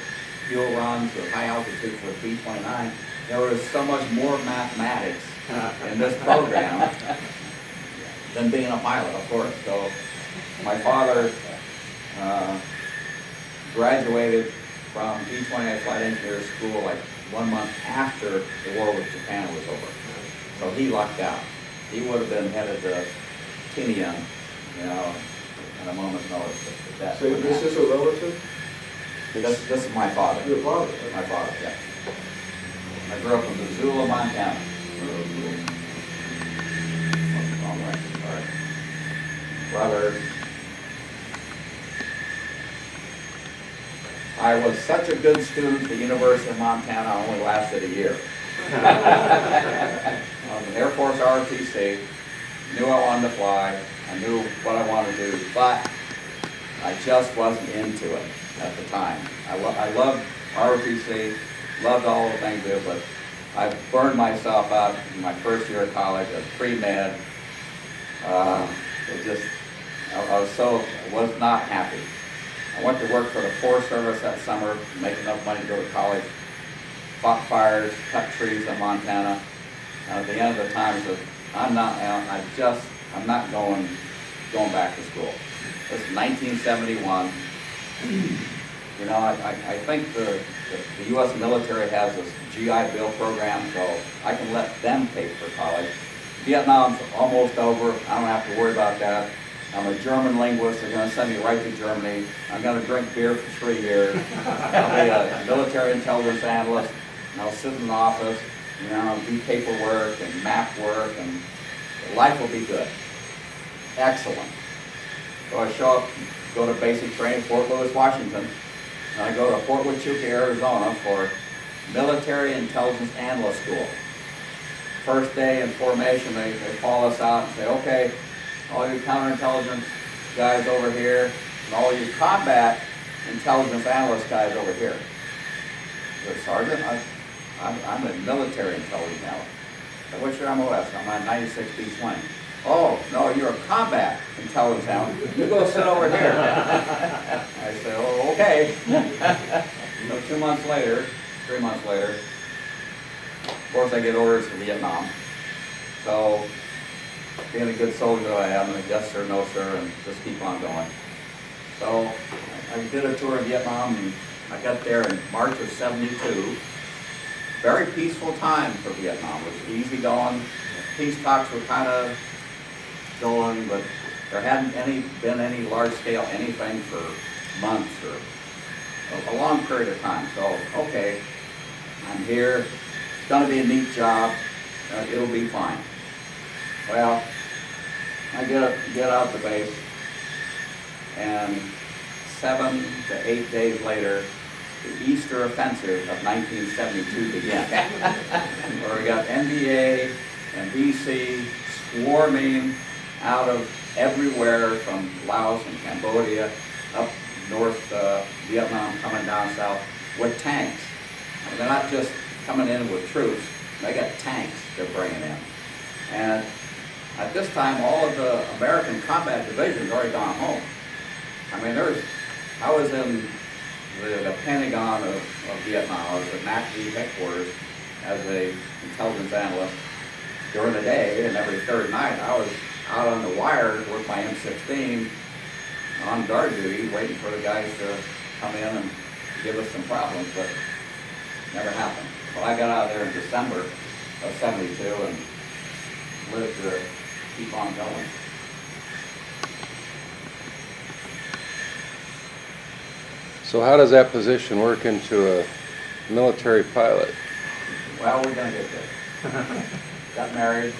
runs at high altitude for the B-29. There was so much more mathematics in this program than being a pilot, of course. So my father graduated from B-29 Flight Engineer School like 1 month after the war with Japan was over. So he lucked out. He would have been headed to Tinian, in a moment's notice. But that So wouldn't this happen. is a relative? This is my father. Your father? My father, yeah. I grew up in Missoula, Montana. All right, all right. Brother, I was such a good student at the University of Montana, I only lasted a year. I was an Air Force ROTC, knew I wanted to fly, I knew what I wanted to do, but I just wasn't into it. at the time. I loved ROTC, loved all the things there, but I burned myself out in my first year of college as pre-med. I was not happy. I went to work for the Forest Service that summer, make enough money to go to college, fought fires, cut trees in Montana. At the end of the time, I said, I'm not going back to school. This is 1971. You know, I think the U.S. military has this GI Bill program, so I can let them pay for college. Vietnam's almost over. I don't have to worry about that. I'm a German linguist. They're going to send me right to Germany. I'm going to drink beer for 3 years. I'll be a military intelligence analyst, and I'll sit in an office, you know, do paperwork and map work, and life will be good. Excellent. So I show up, go to basic training, Fort Lewis, Washington, and I go to Fort Huachuca, Arizona for military intelligence analyst school. First day in formation, they call us out and say, okay, all you counterintelligence guys over here, and all you combat intelligence analyst guys over here. I said, Sergeant, I'm a military intelligence analyst. I said, what's your MOS? I'm on 96B20. Oh, no, you're a combat intelligence analyst. You go sit over here. I said, oh, okay. So 2 months later, 3 months later, of course I get orders for Vietnam. So, being a good soldier I am, and yes sir, no sir, and just keep on going. So, I did a tour of Vietnam, and I got there in March of '72. Very peaceful time for Vietnam. It was easy going. Peace talks were kind of going, but there hadn't been any large-scale anything for months or a long period of time. So, okay, I'm here. It's going to be a neat job. It'll be fine. Well, I get out the base, and 7 to 8 days later, the Easter offensive of 1972 began, where we got NVA and BC swarming out of everywhere from Laos and Cambodia up north Vietnam, coming down south with tanks. I mean, they're not just coming in with troops, they got tanks they're bringing in. And at this time, all of the American combat divisions already gone home. I mean, I was in the Pentagon of Vietnam. I was at MACV headquarters as an intelligence analyst during the day, and every third night I was out on the wire with my M16 on guard duty, waiting for the guys to come in and give us some problems, but never happened. Well, I got out of there in December of '72 and lived to keep on going. So how does that position work into a military pilot? Well, we're gonna get there. Got married,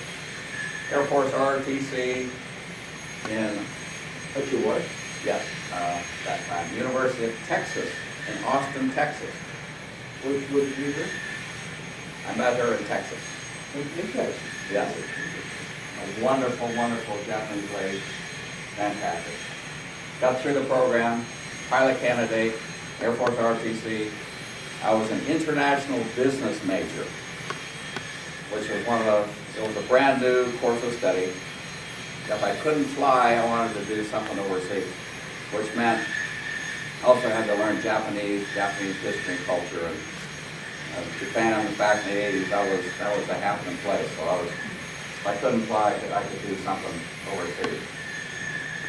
Air Force ROTC in, That's your wife? yes, that time, University of Texas in Austin, Texas. What did you do? I met her in Texas. In Texas? Yes. A wonderful, wonderful Japanese lady. Fantastic. Got through the program, pilot candidate, Air Force ROTC. I was an international business major, which was it was a brand new course of study. If I couldn't fly, I wanted to do something overseas, which meant I also had to learn Japanese history and culture. And Japan, back in the 80s, that was a happening place. So if I couldn't fly, I could do something overseas.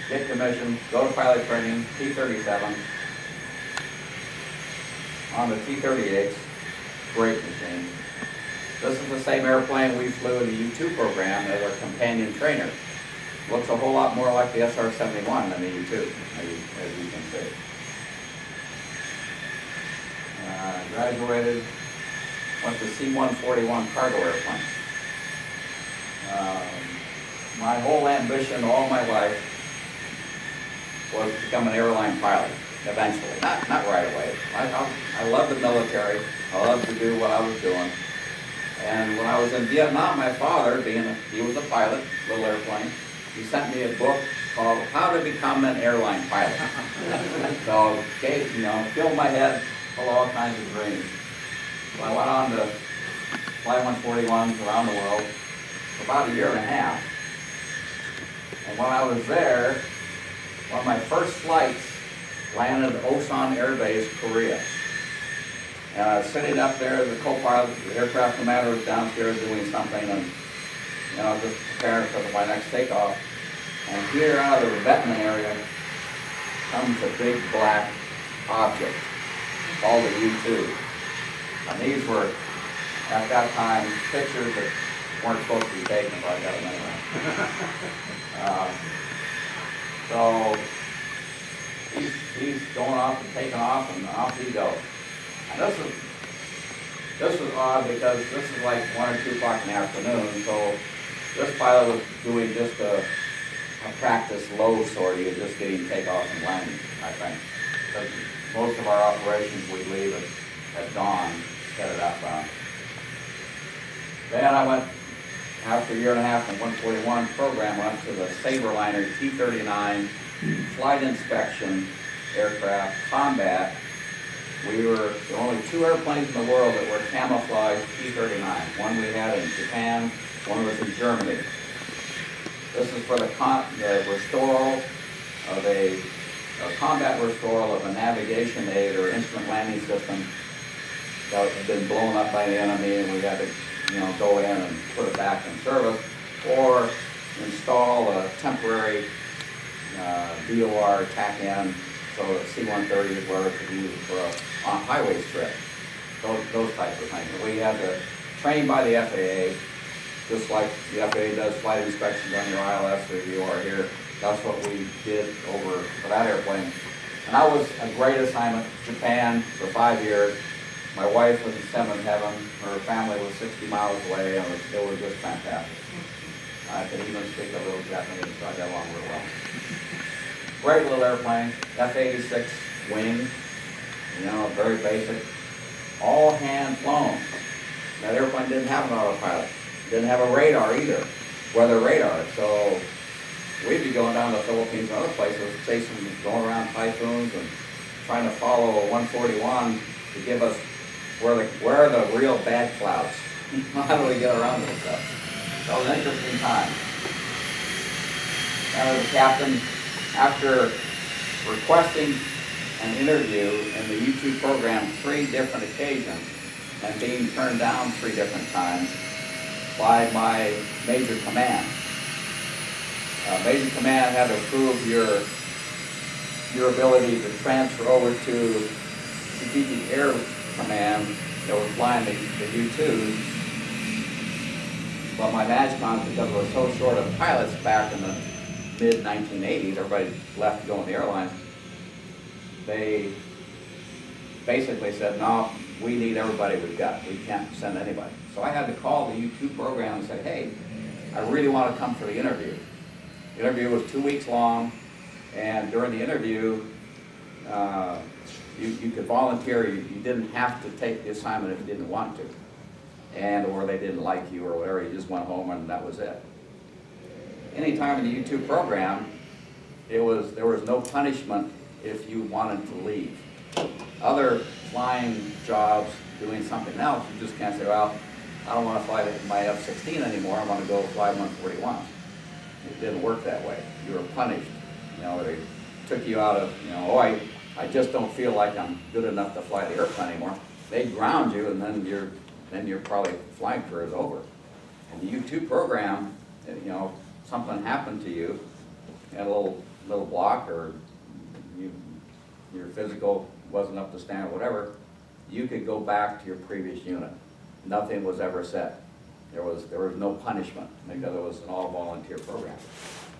Get commissioned, go to pilot training, T-37. On the T-38, great machine. This is the same airplane we flew in the U-2 program as our companion trainer. Looks a whole lot more like the SR-71 than the U-2, as you can see. Graduated, went to C-141 cargo airplane. My whole ambition all my life was to become an airline pilot, eventually. Not right away. I love the military. I love to do what I was doing. And when I was in Vietnam, my father, he was a pilot, little airplane, he sent me a book called How to Become an Airline Pilot. So, okay, filled my head full of all kinds of dreams. So I went on to fly 141s around the world for about a year and a half. And when I was there, one of my first flights landed at Osan Air Base, Korea. And I was sitting up there as a co-pilot, the aircraft commander was downstairs doing something, and just preparing for my next takeoff. And here out of the revetment area comes a big black object called a U-2. And these were, at that time, pictures that weren't supposed to be taken, but I got them anyway. So he's going off and taking off, and off he goes. And this was odd because this is like 1 or 2 o'clock in the afternoon, so this pilot was doing just a practice low sortie of just getting takeoff and landing, I think. Because most of our operations we leave at dawn, headed outbound. Then I went, after a year and a half in 141 program, went to the Saberliner T-39 flight inspection aircraft combat. We were the only 2 airplanes in the world that were camouflaged T-39. One we had in Japan, one was in Germany. This is for the restoral of a combat restoral of a navigation aid or instrument landing system that had been blown up by the enemy, and we had to go in and put it back in service, or install a temporary DOR TAC-N so that C-130s were to be used for a on-highway strip, those types of things. We had to train by the FAA, just like the FAA does flight inspections on your ILS or UR here. That's what we did over for that airplane. And that was a great assignment. Japan for 5 years. My wife was in 7th heaven. Her family was 60 miles away, and it was just fantastic. I could even speak a little Japanese, so I got along real well. Great little airplane, F-86 wing, very basic, all hand flown. That airplane didn't have an autopilot, didn't have a radar either, weather radar. So we'd be going down to the Philippines and other places, chasing, going around typhoons and trying to follow a 141 to give us where are the real bad clouds. How do we get around this stuff? So it was an interesting time. And as a captain, after requesting an interview in the U-2 program 3 different occasions and being turned down 3 different times by my major command. Major command had to approve your ability to transfer over to Strategic Air Command that was flying the U-2s. But my MAGCON, because we were so short of pilots back in the mid-1980s, everybody left to go in the airlines, they basically said, no, we need everybody we've got. We can't send anybody. So I had to call the U-2 program and say, hey, I really want to come for the interview. The interview was 2 weeks long, and during the interview, you could volunteer. You didn't have to take the assignment if you didn't want to, or they didn't like you or whatever. You just went home and that was it. Anytime in the U-2 program, there was no punishment if you wanted to leave. Other flying jobs doing something else, you just can't say, well, I don't want to fly my F-16 anymore. I want to go fly 141. It didn't work that way. You were punished. They took you out of, I just don't feel like I'm good enough to fly the airplane anymore. They ground you, and then your probably flying career is over. In the U-2 program, something happened to you, had a little block, or your physical wasn't up to standard, whatever, you could go back to your previous unit. Nothing was ever said. There was no punishment because it was an all-volunteer program.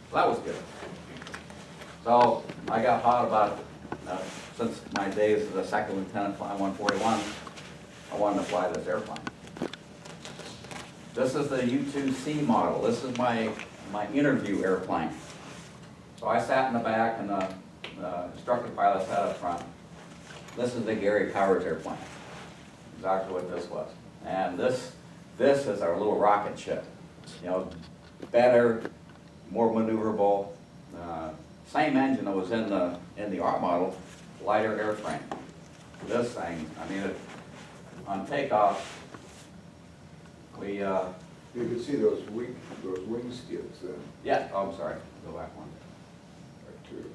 So that was good. So I got hot about it. Since my days as a second lieutenant flying 141, I wanted to fly this airplane. This is the U-2C model. This is my interview airplane. So I sat in the back, and the instructor pilot sat up front. This is the Gary Powers airplane. Exactly what this was. And this is our little rocket ship. Better, more maneuverable, same engine that was in the art model, lighter airframe. This thing, I mean, on takeoff, we, You can see those wing skids then, yeah, oh, I'm sorry, go back one. right too.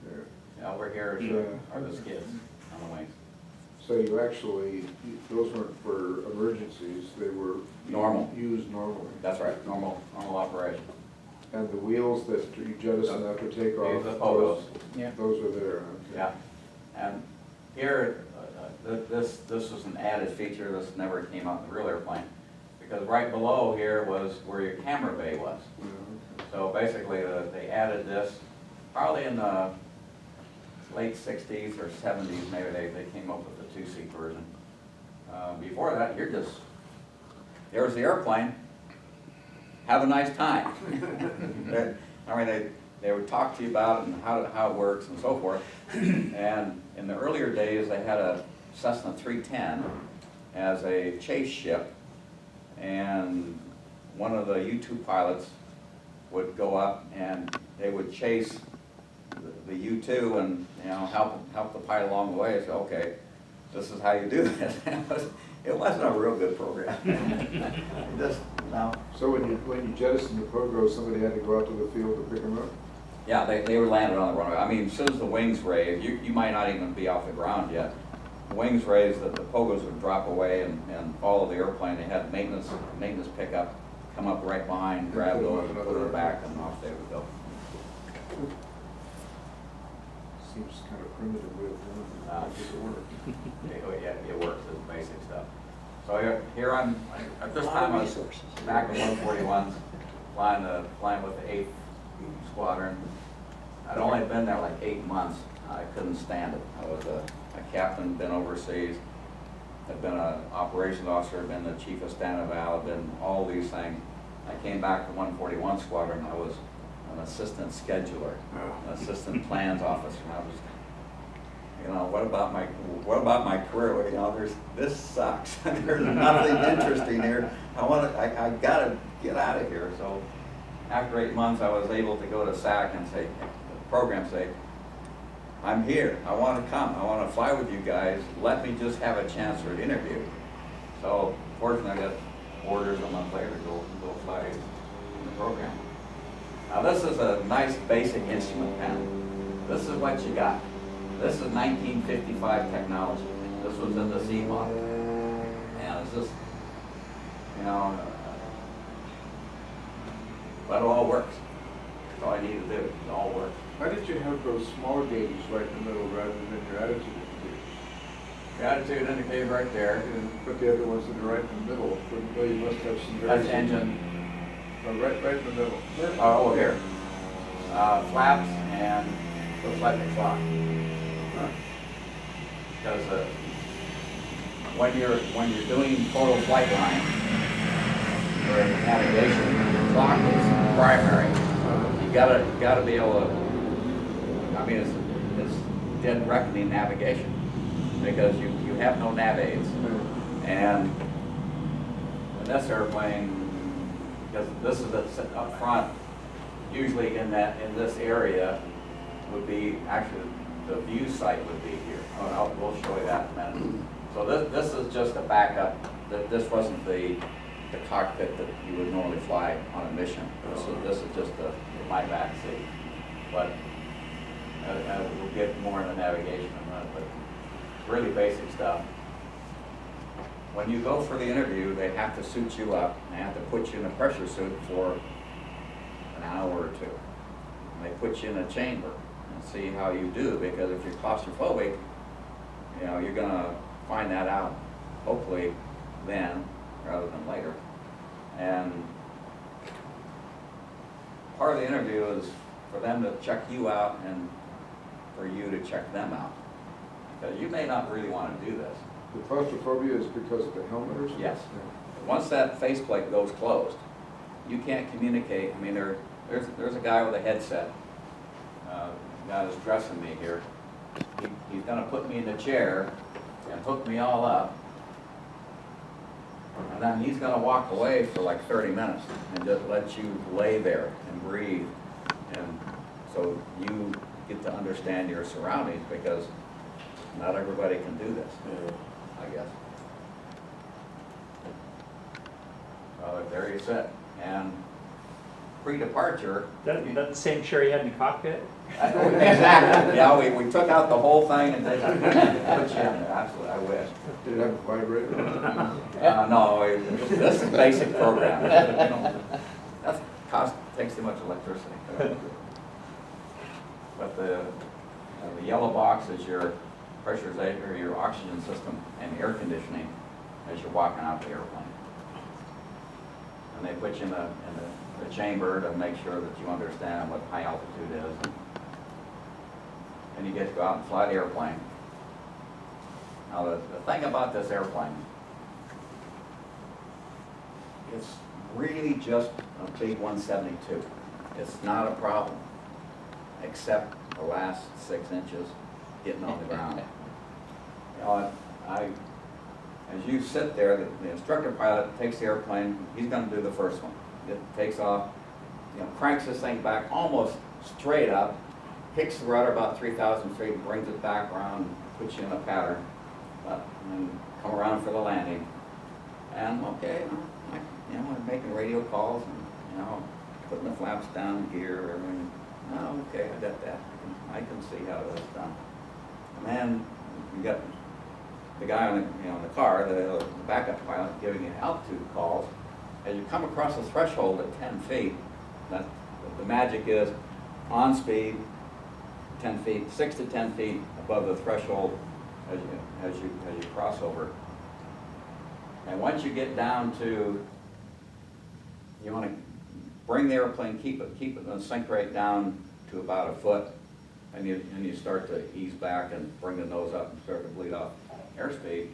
There. Yeah, over here Yeah. are the skids on the wings. So you actually, those weren't for emergencies, they were. Normal. Used normally. That's right, normal operation. And the wheels that you jettison after takeoff, The pogos. Yeah. those are there, okay. Yeah, and here, this was an added feature, this never came out in the real airplane, because right below here was where your camera bay was. Yeah, okay. So basically, they added this probably in the late 60s or 70s, maybe they came up with the 2-seat version. Before that, there's the airplane, have a nice time. I mean, they would talk to you about it and how it works and so forth. And in the earlier days, they had a Cessna 310 as a chase ship, and one of the U-2 pilots would go up and they would chase the U-2 and, you know, help the pilot along the way. Say, okay, this is how you do this. It wasn't a real good program. Just, no. So when you jettison the pogo, somebody had to go out to the field to pick them up? Yeah, they were landed on the runway. I mean, as soon as the wings raised, you might not even be off the ground yet. The wings raised, the pogos would drop away and follow the airplane. They had maintenance pickup come up right behind, grab those, and put it back, and off they would go. Seems kind of primitive way of doing it. Uh, Does it work? Yeah, it works, it's basic stuff. So here I'm, at this time, I was back in 141s, flying with the 8th Squadron. I'd only been there like 8 months. I couldn't stand it. I was a captain, been overseas, had been an operations officer, been the chief of Stanival, had been all these things. I came back to 141 Squadron. I was an assistant scheduler, an assistant plans officer. And I was, you know, what about my career? You know, this sucks. There's nothing interesting here. I gotta get out of here. So after 8 months, I was able to go to SAC and say, the program say, I'm here. I want to come. I want to fly with you guys. Let me just have a chance for an interview. So fortunately, I got orders a month later to go fly in the program. Now this is a nice basic instrument panel. This is what you got. This is 1955 technology. This was in the C model. And it's just, you know, but it all works. That's all I need to do. It all works. Why did you have those smaller gauges right in the middle rather than your attitude indicators? The attitude indicator right there. And put the other ones that are right in the middle. Well, you must have some. That's engine. Right in the middle. Oh, here. Flaps and looks like a clock. Because when you're doing photo flight line or navigation, the clock is primary. You gotta be able to. I mean, it's dead reckoning navigation because you have no nav aids, and this airplane, because this is up front, usually in this area would be actually the view site would be here. We'll show you that in a minute. So this is just a backup. This wasn't the cockpit that you would normally fly on a mission. This is just my back seat. But we'll get more into navigation in a minute. But really basic stuff. When you go for the interview, they have to suit you up. They have to put you in a pressure suit for an hour or two. And they put you in a chamber and see how you do, because if you're claustrophobic, you know, you're gonna find that out hopefully then rather than later. And part of the interview is for them to check you out and for you to check them out. Because you may not really want to do this. The claustrophobia is because of the helmet or something? Yes. Once that faceplate goes closed, you can't communicate. I mean, there's a guy with a headset. The guy that's dressing me here. He's gonna put me in the chair and hook me all up. And then he's gonna walk away for like 30 minutes and just let you lay there and breathe. And So you get to understand your surroundings, because not everybody can do this, I guess. There you sit. And pre-departure. That the same chair you had in the cockpit? Exactly. Yeah, we took out the whole thing and then put you in there. Absolutely, I wish. Did it have a vibrator? No, this is basic program. That takes too much electricity. But the yellow box is your pressurization, or your oxygen system and air conditioning as you're walking out the airplane. And they put you in the chamber to make sure that you understand what high altitude is. And you get to go out and fly the airplane. Now the thing about this airplane, it's really just a big 172. It's not a problem, except the last 6 inches getting on the ground. You know, as you sit there, the instructor pilot takes the airplane, he's going to do the first one. It takes off, cranks this thing back almost straight up, hits the rudder about 3,000 feet, brings it back around, puts you in a pattern, and come around for the landing. And okay, I'm making radio calls and putting the flaps down, gear, everything. Oh, okay, I got that. I can see how it's done. And then you got the guy on the car, the backup pilot, giving you altitude calls. As you come across the threshold at 10 feet, the magic is on speed, 10 feet, 6 to 10 feet above the threshold as you cross over. And once you get down to, you want to bring the airplane, keep it the sink rate down to about a foot, and you start to ease back and bring the nose up and start to bleed off airspeed.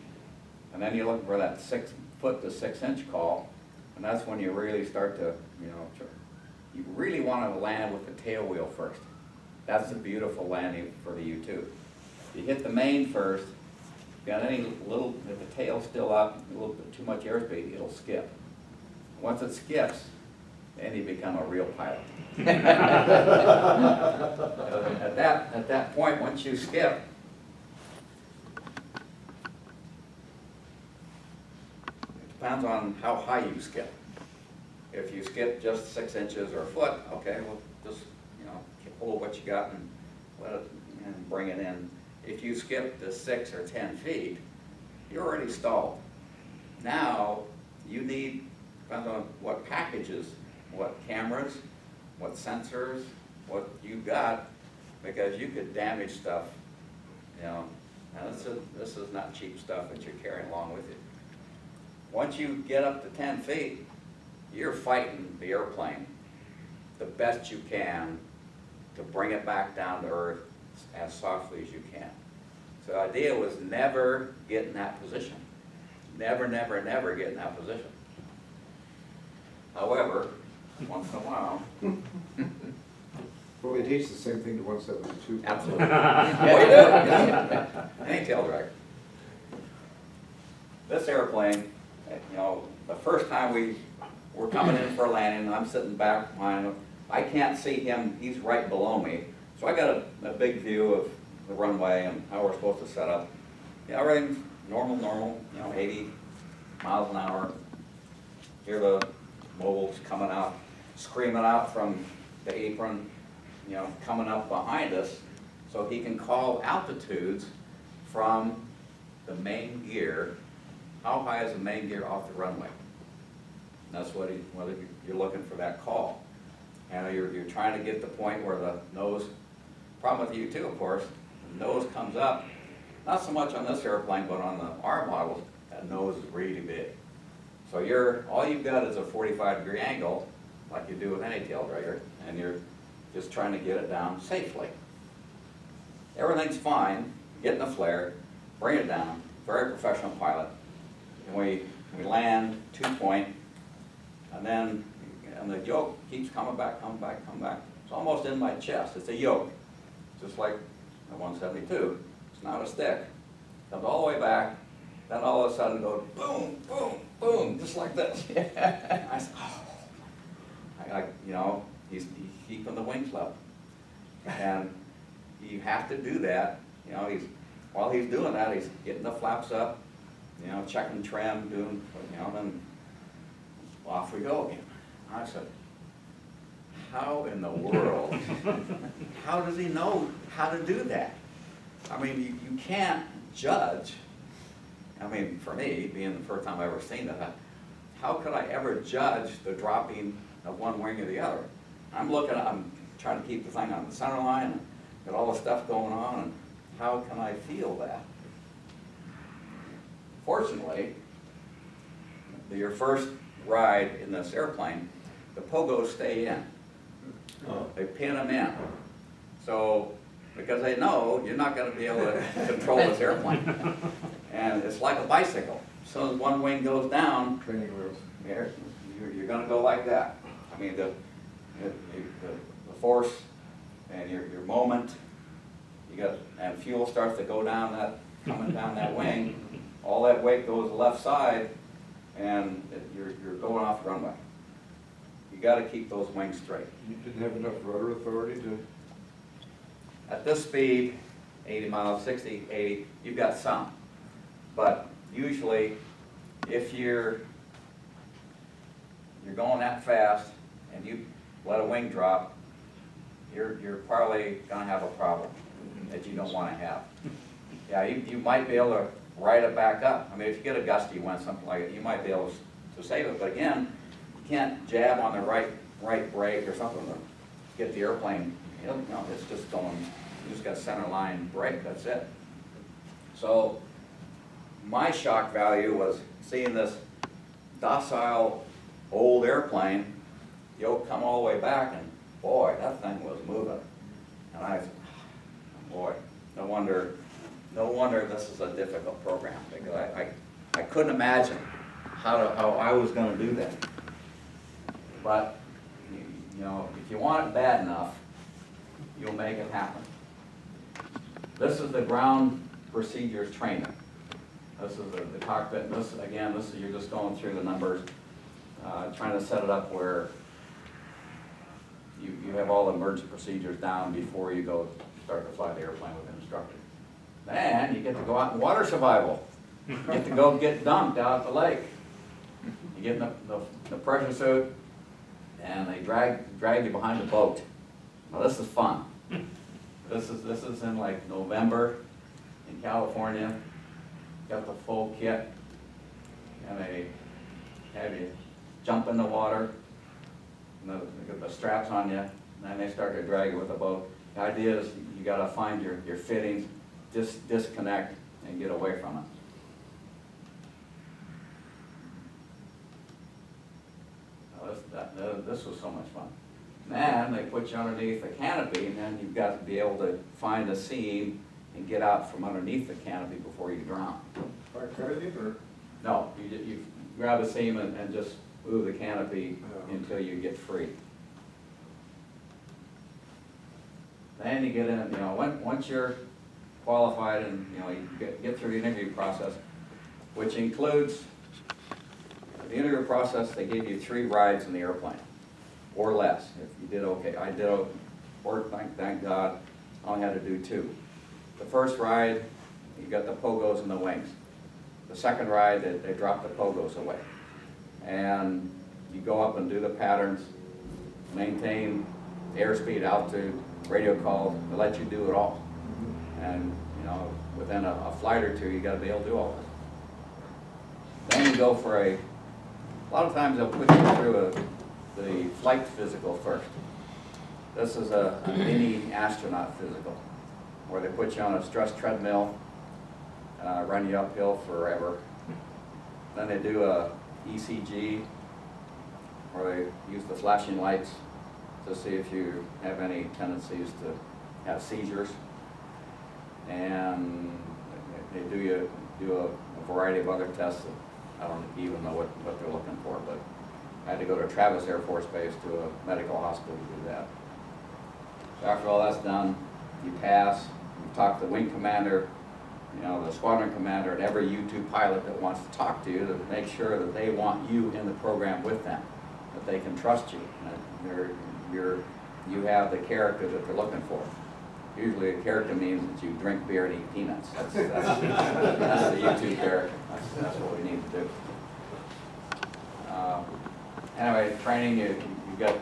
And then you're looking for that 6 foot to 6 inch call, and that's when you really start to, you really want to land with the tail wheel first. That's the beautiful landing for the U-2. You hit the main first, got if the tail's still up, a little bit too much airspeed, it'll skip. Once it skips, then you become a real pilot. At that point, once you skip, it depends on how high you skip. If you skip just 6 inches or a foot, okay, well, just hold what you got and let it and bring it in. If you skip to 6 or 10 feet, you're already stalled. Now you need, depends on what packages, what cameras, what sensors, what you've got, because you could damage stuff. Now this is not cheap stuff that you're carrying along with you. Once you get up to 10 feet, you're fighting the airplane the best you can to bring it back down to earth as softly as you can. So the idea was never get in that position. Never, never, never get in that position. However, once in a while. Well, they teach the same thing to 172. Absolutely. Yeah, you do. Yeah. Any tail dragger. This airplane, the first time we were coming in for a landing, I'm sitting back behind him. I can't see him, he's right below me. So I got a big view of the runway and how we're supposed to set up. Everything's normal, 80 miles an hour. Hear the mobiles coming out, screaming out from the apron, coming up behind us, so he can call altitudes from the main gear. How high is the main gear off the runway? And that's what you're looking for that call. And you're trying to get the point where the nose, problem with U-2, of course, the nose comes up, not so much on this airplane, but on the R models, that nose is really big. So all you've got is a 45-degree angle, like you do with any tail dragger, and you're just trying to get it down safely. Everything's fine, get in the flare, bring it down, very professional pilot. And we land 2-point, and then the yoke keeps coming back. It's almost in my chest. It's a yoke, just like the 172. It's not a stick. Comes all the way back, then all of a sudden goes boom, boom, boom, just like this. I said, oh. He's keeping the wings level. And you have to do that, you know, while he's doing that, he's getting the flaps up, you know, checking trim, doing, you know, then off we go again. I said, how in the world, how does he know how to do that? I mean, you can't judge. I mean, for me, being the first time I ever seen that, how could I ever judge the dropping of one wing or the other? I'm trying to keep the thing on the center line, and got all the stuff going on, and how can I feel that? Fortunately, your first ride in this airplane, the pogos stay in. They pin them in. So, because they know you're not going to be able to control this airplane. And it's like a bicycle. So as one wing goes down, Training wheels. you're going to go like that. I mean, the force and your moment, and fuel starts to go down coming down that wing, all that weight goes left side, and you're going off the runway. You got to keep those wings straight. You didn't have enough rudder authority to? At this speed, 80 miles, 60, 80, you've got some. But usually, if you're going that fast and you let a wing drop, you're probably going to have a problem that you don't want to have. Yeah, you might be able to ride it back up. I mean, if you get a gusty wind, something like it, you might be able to save it. But again, you can't jab on the right brake or something to get the airplane. You know, it's just going. You just got center line brake. That's it. So my shock value was seeing this docile old airplane, yoke come all the way back, and boy, that thing was moving. And I said, boy, no wonder this is a difficult program, because I couldn't imagine how I was going to do that. But you know, if you want it bad enough, you'll make it happen. This is the ground procedures training. This is the cockpit. This is you're just going through the numbers, trying to set it up where you have all the emergency procedures down before you go start to fly the airplane with an instructor. Then you get to go out in water survival. You get to go get dunked out at the lake. You get in the pressure suit, and they drag you behind the boat. Now this is fun. This is in like November in California. Got the full kit, and they have you jump in the water, and they get the straps on you, and then they start to drag you with the boat. The idea is you got to find your fittings, disconnect, and get away from it. This was so much fun. Then they put you underneath the canopy, and then you've got to be able to find a seam and get out from underneath the canopy before you drown. Or? No, you grab a seam and just move the canopy until you get free. Then you get in, you know, once you're qualified and, you know, you get through the interview process, which includes the interview process. They gave you 3 rides in the airplane, or less, if you did okay. I did, or thank God, I only had to do 2. The first ride, you got the pogos in the wings. The second ride, they drop the pogos away. And you go up and do the patterns, maintain airspeed, altitude, radio calls. They let you do it all. And, you know, within a flight or 2, you got to be able to do all this. Then you go for a lot of times they'll put you through the flight physical first. This is a mini astronaut physical, where they put you on a stress treadmill, run you uphill forever. Then they do a ECG, where they use the flashing lights to see if you have any tendencies to have seizures. And they do a variety of other tests that I don't even know what they're looking for, but I had to go to Travis Air Force Base to a medical hospital to do that. So after all that's done, you pass, you talk to the wing commander, you know, the squadron commander, and every U-2 pilot that wants to talk to you to make sure that they want you in the program with them, that they can trust you, and you have the character that they're looking for. Usually a character means that you drink beer and eat peanuts. That's the U-2 character. That's what we need to do. Anyway, training, you got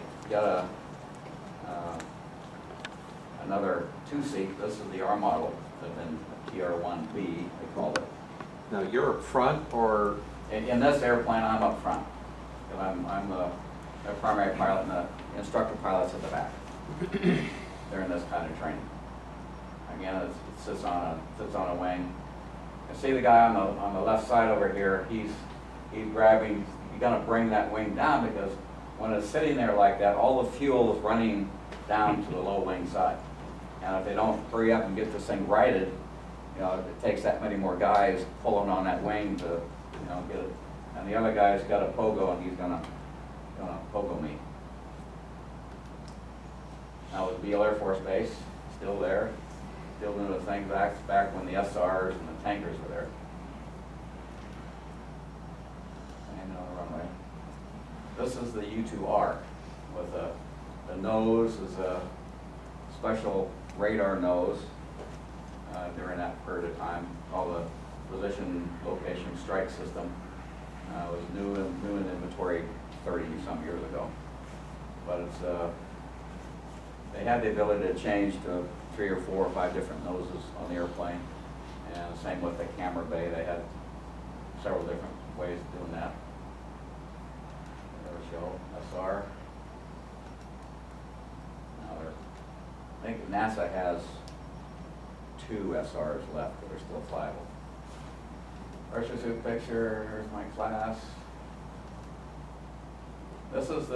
another two-seat. This is the R model, and then TR1B, they call it. Now, you're up front, or In this airplane, I'm up front. And I'm the primary pilot, and the instructor pilot's at the back. They're in this kind of training. Again, it sits on a wing. You see the guy on the left side over here. He's grabbing. You're gonna bring that wing down because when it's sitting there like that, all the fuel is running down to the low wing side. And if they don't hurry up and get this thing righted, it takes that many more guys pulling on that wing to, get it. And the other guy's got a pogo, and he's gonna pogo me. Now with Beale Air Force Base, still there, still doing the thing back when the SRs and the tankers were there. And on the runway. This is the U-2R with the nose is a special radar nose during that period of time. All the position, location, strike system was new in inventory 30-some years ago. But it's they had the ability to change to 3 or 4 or 5 different noses on the airplane, and same with the camera bay. They had several different ways of doing that. There we show SR. Now I think NASA has 2 SRs left that are still flyable. Pressure suit picture, here's my class. This is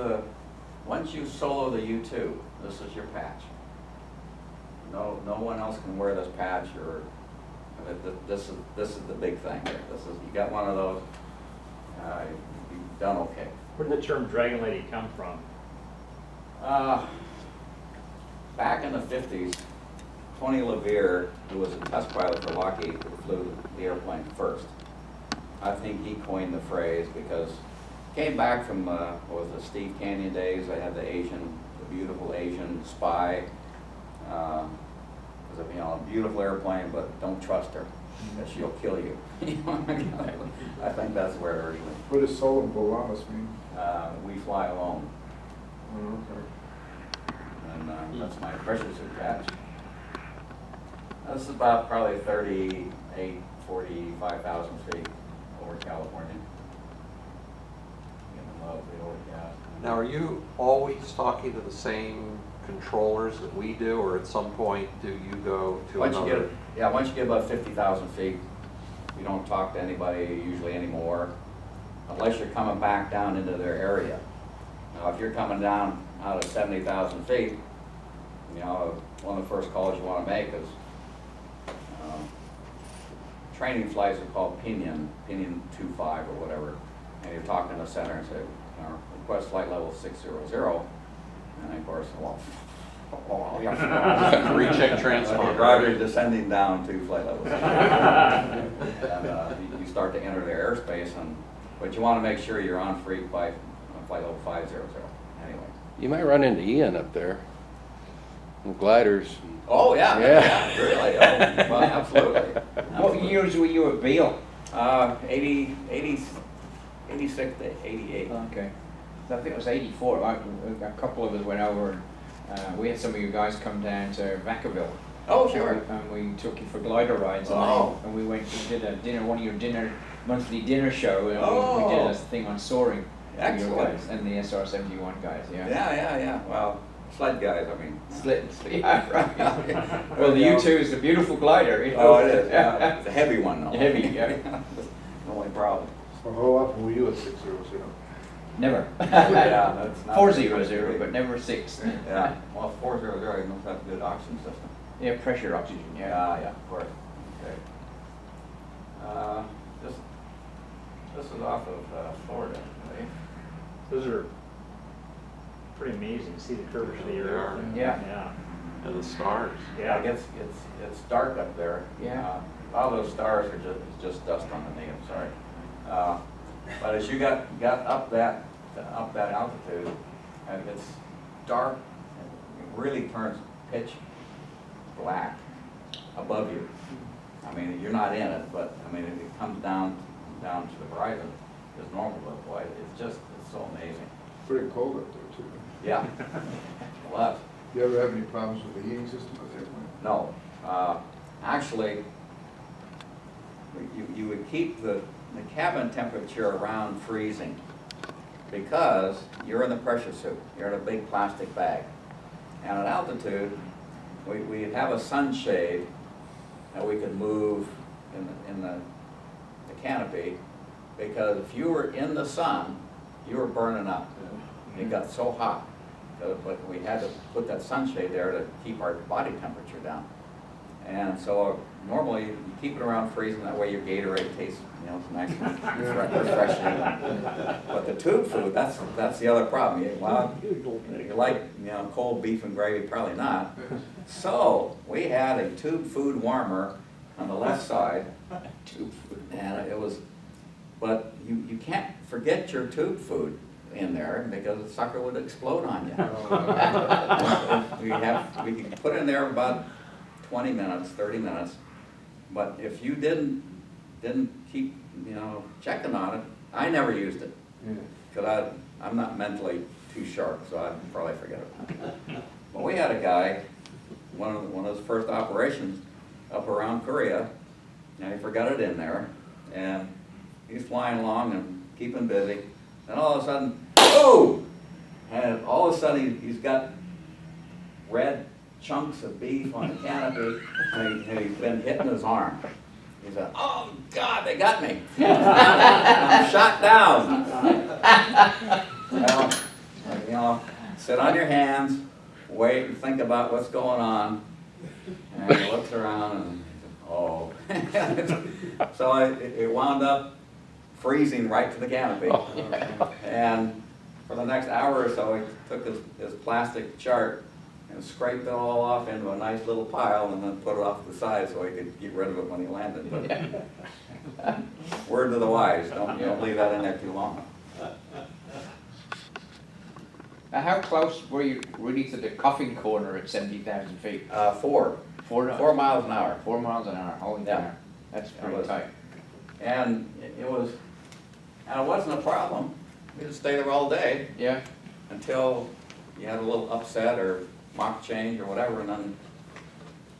once you solo the U-2, this is your patch. No one else can wear this patch, or this is the big thing here. You got one of those, you've done okay. Where did the term Dragon Lady come from? Back in the 50s, Tony LeVere, who was a test pilot for Lockheed, who flew the airplane first, I think he coined the phrase because came back from what was it, Steve Canyon days. They had the beautiful Asian spy. Was a beautiful airplane, but don't trust her because she'll kill you. I think that's where it originally. What does Solon Volamas mean? We fly alone, Oh, okay. and that's my pressure suit patch. This is about probably 45,000 feet over California. Getting love the old gas. now, are you always talking to the same controllers that we do, or at some point do you go to Once another? once you get above 50,000 feet, you don't talk to anybody usually anymore, unless you're coming back down into their area. Now, if you're coming down out of 70,000 feet, one of the first calls you want to make is training flights are called Pinion 25 or whatever, and you're talking to the center and say, request flight level 600, and of course, Recheck transponder. the driver is descending down to flight level 600. And you start to enter their airspace, but you want to make sure you're on freak by flight level 500. Anyway. You might run into Ian up there. And gliders. Oh yeah, Yeah. really. Oh, well, absolutely. What years were you at Beale? 86 to 88. Okay. I think it was 84. A couple of us went over and we had some of you guys come down to Vacaville. Oh sure. And we took you for glider rides. Oh. And we went and did a dinner, one of your monthly dinner show. And Oh. we did a thing on soaring. for your Excellent. guys and the SR-71 guys, yeah. Yeah. Well, sled guys, I mean. Yeah, right. Well, the U-2 is a beautiful glider. Oh, it is. Yeah. It's a heavy one though. Heavy, yeah. The only problem. So how often were you at 600? Never. Yeah, that's not 400, but never 6. Yeah. Well, 400 must have a good oxygen system. Yeah, pressure oxygen, yeah. Yeah, of course. Okay. This is off of Florida, right? Those are pretty amazing. See the curvature of the They air. are. Yeah. And the stars. Yeah, Yeah. it's dark up there. Yeah. All those stars are just dust underneath. I'm sorry. But as you got up that altitude, and it's dark, really turns pitch black above you. I mean, you're not in it, but I mean, it comes down to the horizon as normal, but boy, it's so amazing. Pretty cold up there too. Yeah. Well, Do you ever have any problems with the heating system at that point? no, actually, you would keep the cabin temperature around freezing because you're in the pressure suit. You're in a big plastic bag. And at altitude, we have a sunshade that we could move in the canopy, because if you were in the sun, you were burning up. It got so hot. But we had to put that sunshade there to keep our body temperature down. And so normally you keep it around freezing, that way your Gatorade tastes, nice and refreshing. But the tube food, that's the other problem. Well, you like, cold beef and gravy, probably not. So we had a tube food warmer on the left side, and it was, but you can't forget your tube food in there because the sucker would explode on you. We could put it in there about 20 minutes, 30 minutes, but if you didn't keep, checking on it, I never used it. Because I'm not mentally too sharp, so I'd probably forget it. But we had a guy, one of his first operations up around Korea, and he forgot it in there, and he's flying along and keeping busy, and all of a sudden, boom! And all of a sudden he's got red chunks of beef on the canopy, and he's been hitting his arm. He said, "Oh God, they got me! I'm shot down." Well, sit on your hands, wait and think about what's going on. And he looks around and, oh. So it wound up freezing right to the canopy. And for the next hour or so, he took his plastic chart and scraped it all off into a nice little pile and then put it off to the side so he could get rid of it when he landed. But word to the wise, don't leave that in there too long. Now, how close were you really to the coffin corner at 70,000 feet? 4 miles an hour. 4 miles an hour, holy Yeah. cow. That's It pretty was. tight. And it wasn't a problem. We just stayed there all day Yeah, until you had a little upset or mock change or whatever, and then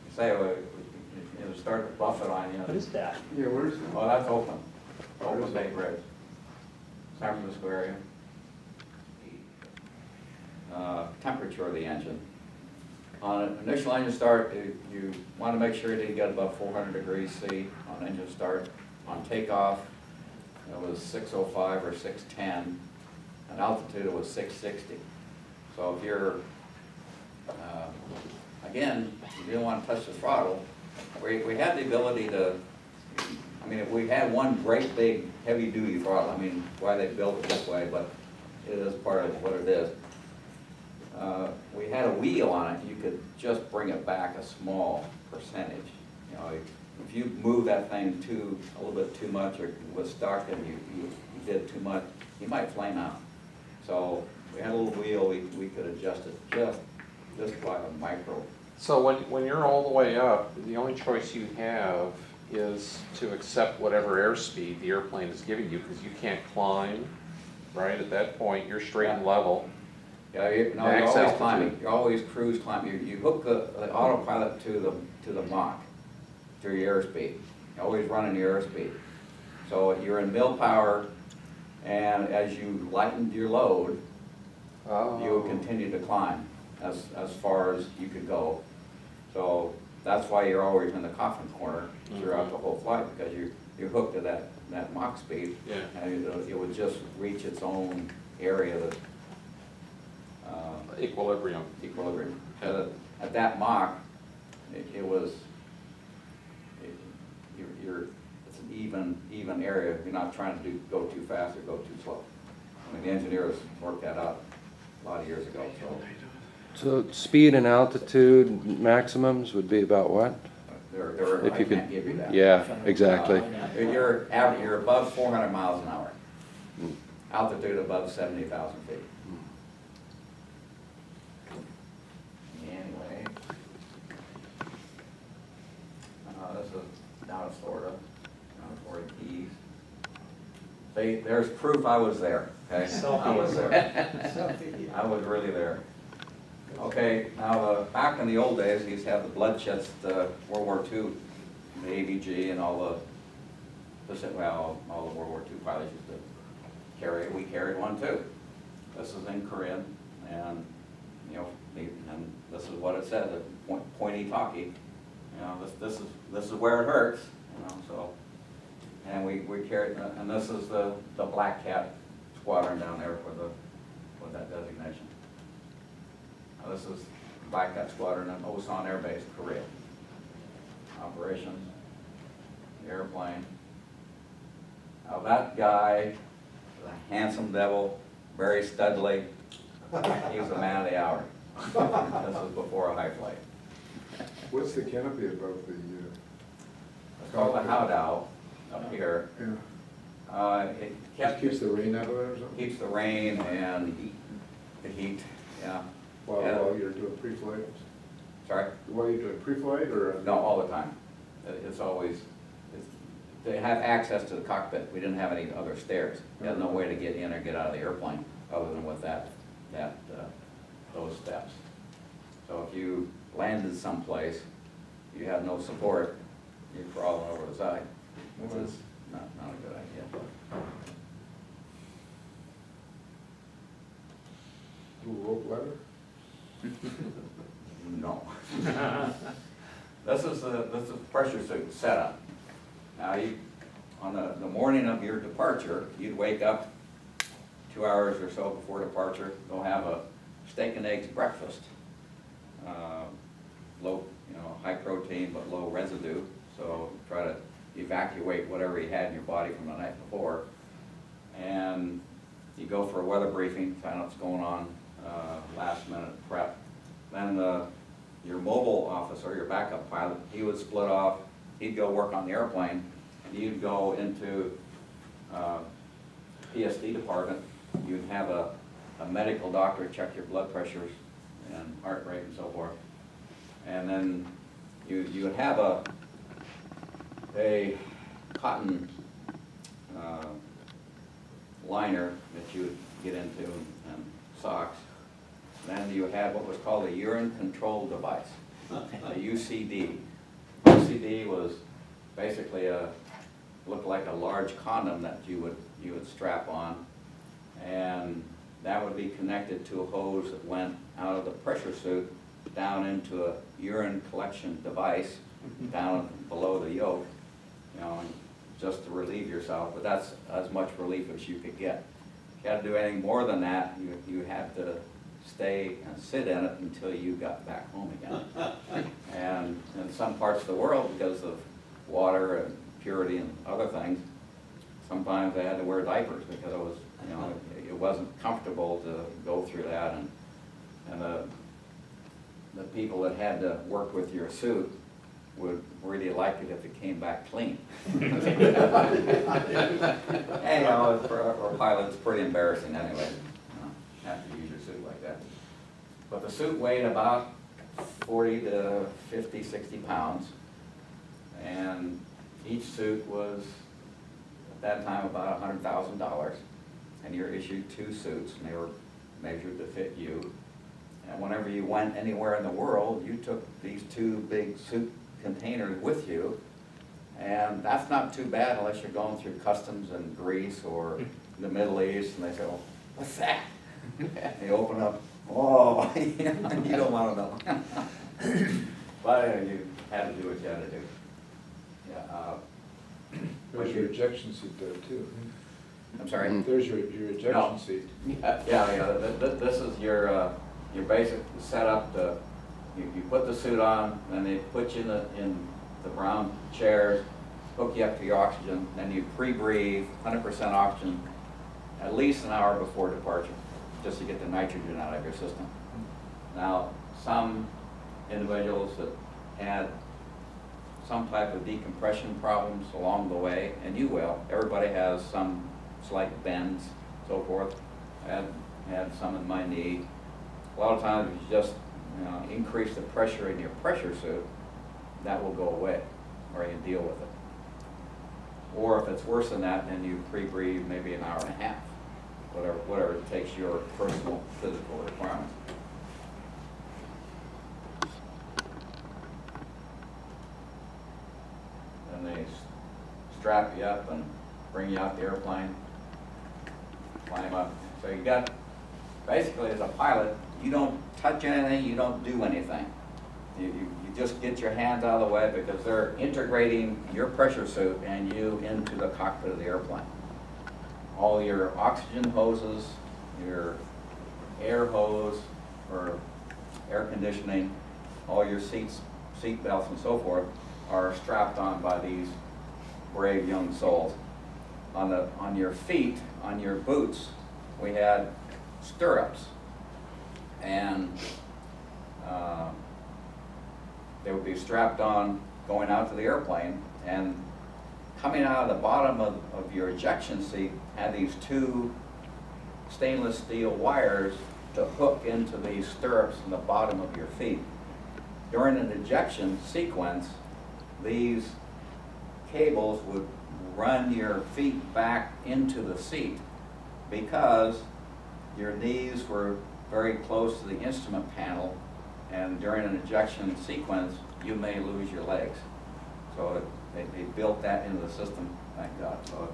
you say, it started to buffet on you. What is that? Yeah, where is it? Well, that's Oakland Bay Bridge, San Francisco area. Temperature of the engine. On an initial engine start, you want to make sure it didn't get above 400 degrees C on engine start. On takeoff, it was 605 or 610. At altitude, it was 660. So if you're, again, you don't want to touch the throttle. We had the ability to, if we had one great big heavy duty throttle, why they built it this way, but it is part of what it is. We had a wheel on it, you could just bring it back a small percentage. If you move that thing a little bit too much or it was stuck and you did too much, you might flame out. So we had a little wheel, we could adjust it just by a micro. So when you're all the way up, the only choice you have is to accept whatever airspeed the airplane is giving you, because you can't climb, right? At that point, you're straight and level. Yeah, you're Max always altitude. climbing. You're always cruise climbing. You hook the autopilot to the Mach through your airspeed. You're always running your airspeed. So you're in mil power, and as you lightened your load, you would continue to climb as far as you could go. So that's why you're always in the coffin corner throughout the whole flight, because you're hooked to that Mach speed, Yeah. and it would just reach its own area that Equilibrium. equilibrium. At that Mach, it was, it's an even area. You're not trying to go too fast or go too slow. The engineers worked that out a lot of years ago. So speed and altitude maximums would be about what? I can't give you that. Yeah, exactly. You're above 400 miles an hour. Altitude above 70,000 feet. there's proof I was there, okay? I was there. Selfie. I was really there. Okay, now, back in the old days, we used to have the bloodshed, World War II, the AVG and all the World War II pilots used to carry, we carried one too. This is in Korean, and, you know, and this is what it said, the pointy talkie. You know, this is where it hurts, you know, so. And we carried, and this is the Black Cat Squadron down there with that designation. Now, this is Black Cat Squadron at Osan Air Base, Korea. Operations, the airplane. Now that guy, the handsome devil, very studly, he was the man of the hour. This was before a high flight. What's the canopy above the, It's called the Howdow up here. yeah, It just keeps the rain out of it or something? keeps the rain and the heat, yeah. While, Yeah. while you're doing pre-flight? Sorry? While you're doing pre-flight or? No, all the time. It's always, they have access to the cockpit. We didn't have any other stairs. You had no way to get in or get out of the airplane other than with those steps. So if you landed someplace, you had no support, you're crawling over the side, which is not a good idea. Little rope ladder? No. This is the pressure suit setup. Now, on the morning of your departure, you'd wake up 2 hours or so before departure, go have a steak and eggs breakfast. Low, high protein but low residue, so try to evacuate whatever you had in your body from the night before. And you go for a weather briefing, find out what's going on, last minute prep. Then your mobile officer, your backup pilot, he would split off, he'd go work on the airplane, and you'd go into PSD department. You'd have a medical doctor check your blood pressures and heart rate and so forth. And then you would have a cotton liner that you would get into and socks. Then you had what was called a urine control device, a UCD. UCD was basically looked like a large condom that you would strap on, and that would be connected to a hose that went out of the pressure suit down into a urine collection device down below the yoke, just to relieve yourself. But that's as much relief as you could get. If you had to do anything more than that, you had to stay and sit in it until you got back home again. And in some parts of the world, because of water and purity and other things, sometimes they had to wear diapers because it was, it wasn't comfortable to go through that. And the people that had to work with your suit would really like it if it came back clean. And, for a pilot, it's pretty embarrassing anyway, have to use your suit like that. But the suit weighed about 40 to 50, 60 pounds. And each suit was, at that time, about $100,000. And you're issued 2 suits, and they were measured to fit you. And whenever you went anywhere in the world, you took these 2 big suit containers with you. And that's not too bad unless you're going through customs in Greece or the Middle East, and they say, well, what's that? They open up, oh, you don't want to know. But you had to do what you had to do. Yeah. There's your ejection seat there too. I'm sorry? There's your ejection No. seat. Yeah. This is your basic setup. You put the suit on, then they put you in the brown chairs, hook you up to your oxygen, then you pre-breathe 100% oxygen at least an hour before departure, just to get the nitrogen out of your system. Now, some individuals that had some type of decompression problems along the way, and you will, everybody has some slight bends, so forth. I had some in my knee. A lot of times, if you just increase the pressure in your pressure suit, that will go away, or you deal with it. Or if it's worse than that, then you pre-breathe maybe an hour and a half, whatever it takes your personal physical requirements. Then they strap you up and bring you out the airplane, climb up. So you got, basically as a pilot, you don't touch anything, you don't do anything. You just get your hands out of the way because they're integrating your pressure suit and you into the cockpit of the airplane. All your oxygen hoses, your air hose for air conditioning, all your seat belts and so forth are strapped on by these brave young souls. On your feet, on your boots, we had stirrups. And they would be strapped on going out to the airplane, and coming out of the bottom of your ejection seat had these two stainless steel wires to hook into these stirrups in the bottom of your feet. During an ejection sequence, these cables would run your feet back into the seat because your knees were very close to the instrument panel, and during an ejection sequence, you may lose your legs. So they built that into the system, thank God. So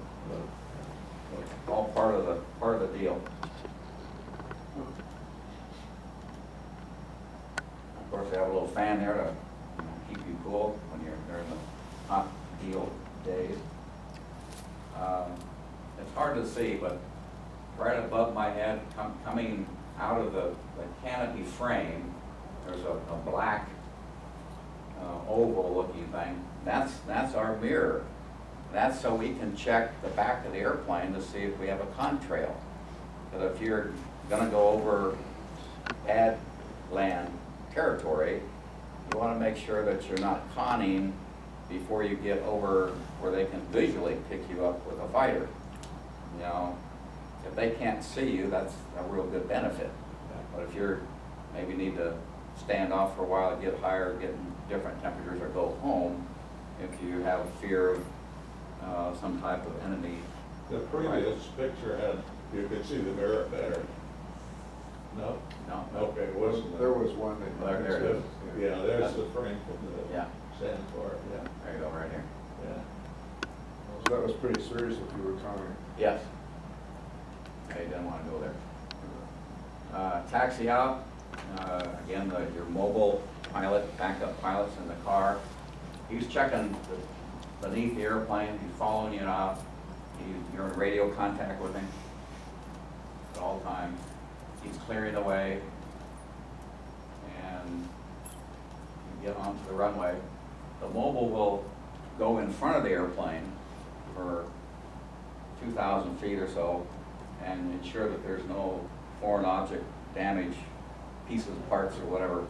it's all part of the deal. Of course, they have a little fan there to keep you cool when you're during the hot deal days. It's hard to see, but right above my head, coming out of the canopy frame, there's a black oval looking thing. That's our mirror. That's so we can check the back of the airplane to see if we have a contrail. Because if you're going to go over bad land territory, you want to make sure that you're not conning before you get over where they can visually pick you up with a fighter. You know, if they can't see you, that's a real good benefit. But if you're maybe need to stand off for a while, get higher, get in different temperatures, or go home, if you have fear of some type of enemy. The previous picture had, you could see the mirror better. No? No. Okay, wasn't There there? was one that. Well, there it is. Yeah, there's the frame from the Yeah, sand for it, yeah, there you go, right here. yeah. So that was pretty serious if you were counting. Yes. I didn't want to go there. Taxi out, again, your mobile pilot, backup pilot's in the car. He's checking beneath the airplane, he's following you out. You're in radio contact with him at all times. He's clearing the way, and you get onto the runway. The mobile will go in front of the airplane for 2,000 feet or so and ensure that there's no foreign object damage, pieces, parts, or whatever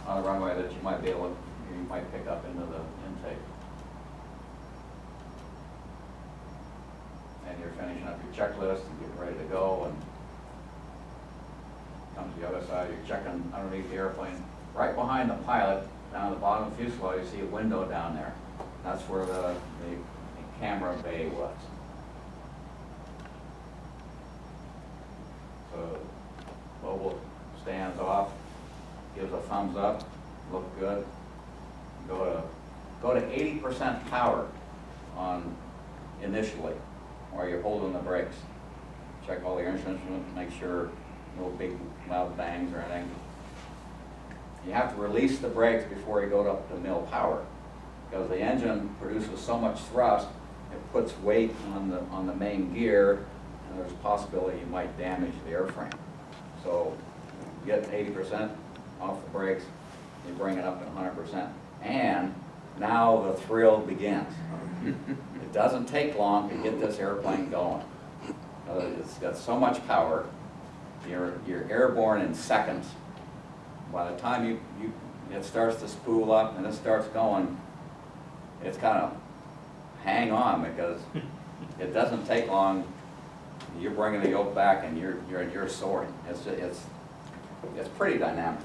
on the runway that you might be able to, you might pick up into the intake. And you're finishing up your checklist and getting ready to go, and come to the other side, you're checking underneath the airplane. Right behind the pilot, down at the bottom of the fuselage, you see a window down there. That's where the camera bay was. So mobile stands off, gives a thumbs up, look good. Go to 80% power on initially, while you're holding the brakes. Check all the instruments, make sure no big loud bangs or anything. You have to release the brakes before you go up to mill power, because the engine produces so much thrust, it puts weight on the main gear, and there's a possibility you might damage the airframe. So you get 80% off the brakes, you bring it up to 100%, and now the thrill begins. It doesn't take long to get this airplane going. It's got so much power, you're airborne in seconds. By the time it starts to spool up and it starts going, it's kind of hang on, because it doesn't take long. You're bringing the yoke back and you're soaring. It's pretty dynamic.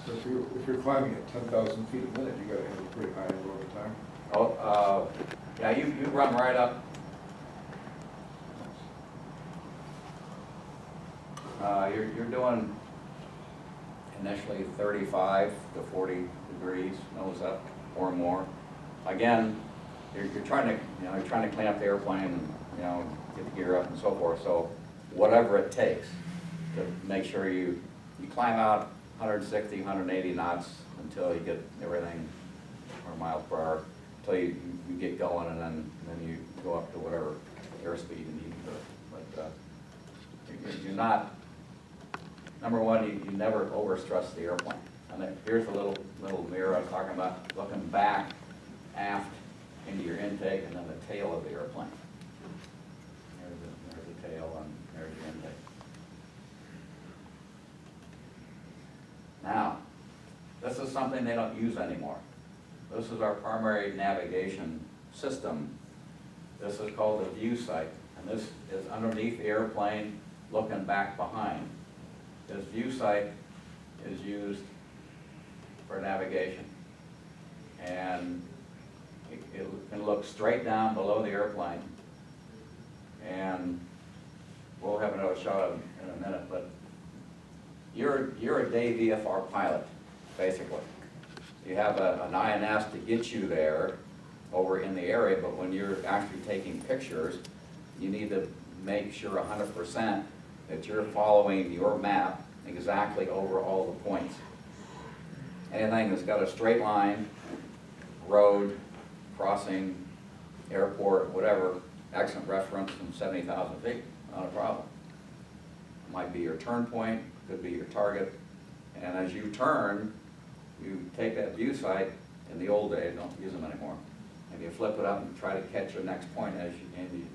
So if you're climbing at 10,000 feet a minute, you gotta have a pretty high angle of time. Yeah, you run right up. You're doing initially 35 to 40 degrees, nose up or more. Again, you're trying to, you're trying to clean up the airplane and, get the gear up and so forth. So whatever it takes to make sure you climb out 160, 180 knots until you get everything, or miles per hour, until you get going, and then you go up to whatever airspeed you need to. But you're not, number one, you never overstress the airplane. And here's a little mirror I was talking about, looking back aft into your intake and then the tail of the airplane. There's the tail and there's the intake. Now, this is something they don't use anymore. This is our primary navigation system. This is called the view sight, and this is underneath the airplane looking back behind. This view sight is used for navigation. And it can look straight down below the airplane. And we'll have another shot in a minute, but you're a day VFR pilot, basically. You have an INS to get you there over in the area, but when you're actually taking pictures, you need to make sure 100% that you're following your map exactly over all the points. Anything that's got a straight line, road, crossing, airport, whatever, excellent reference from 70,000 feet, not a problem. It might be your turn point, could be your target, and as you turn, you take that view sight. In the old days, don't use them anymore, and you flip it up and try to catch your next point as you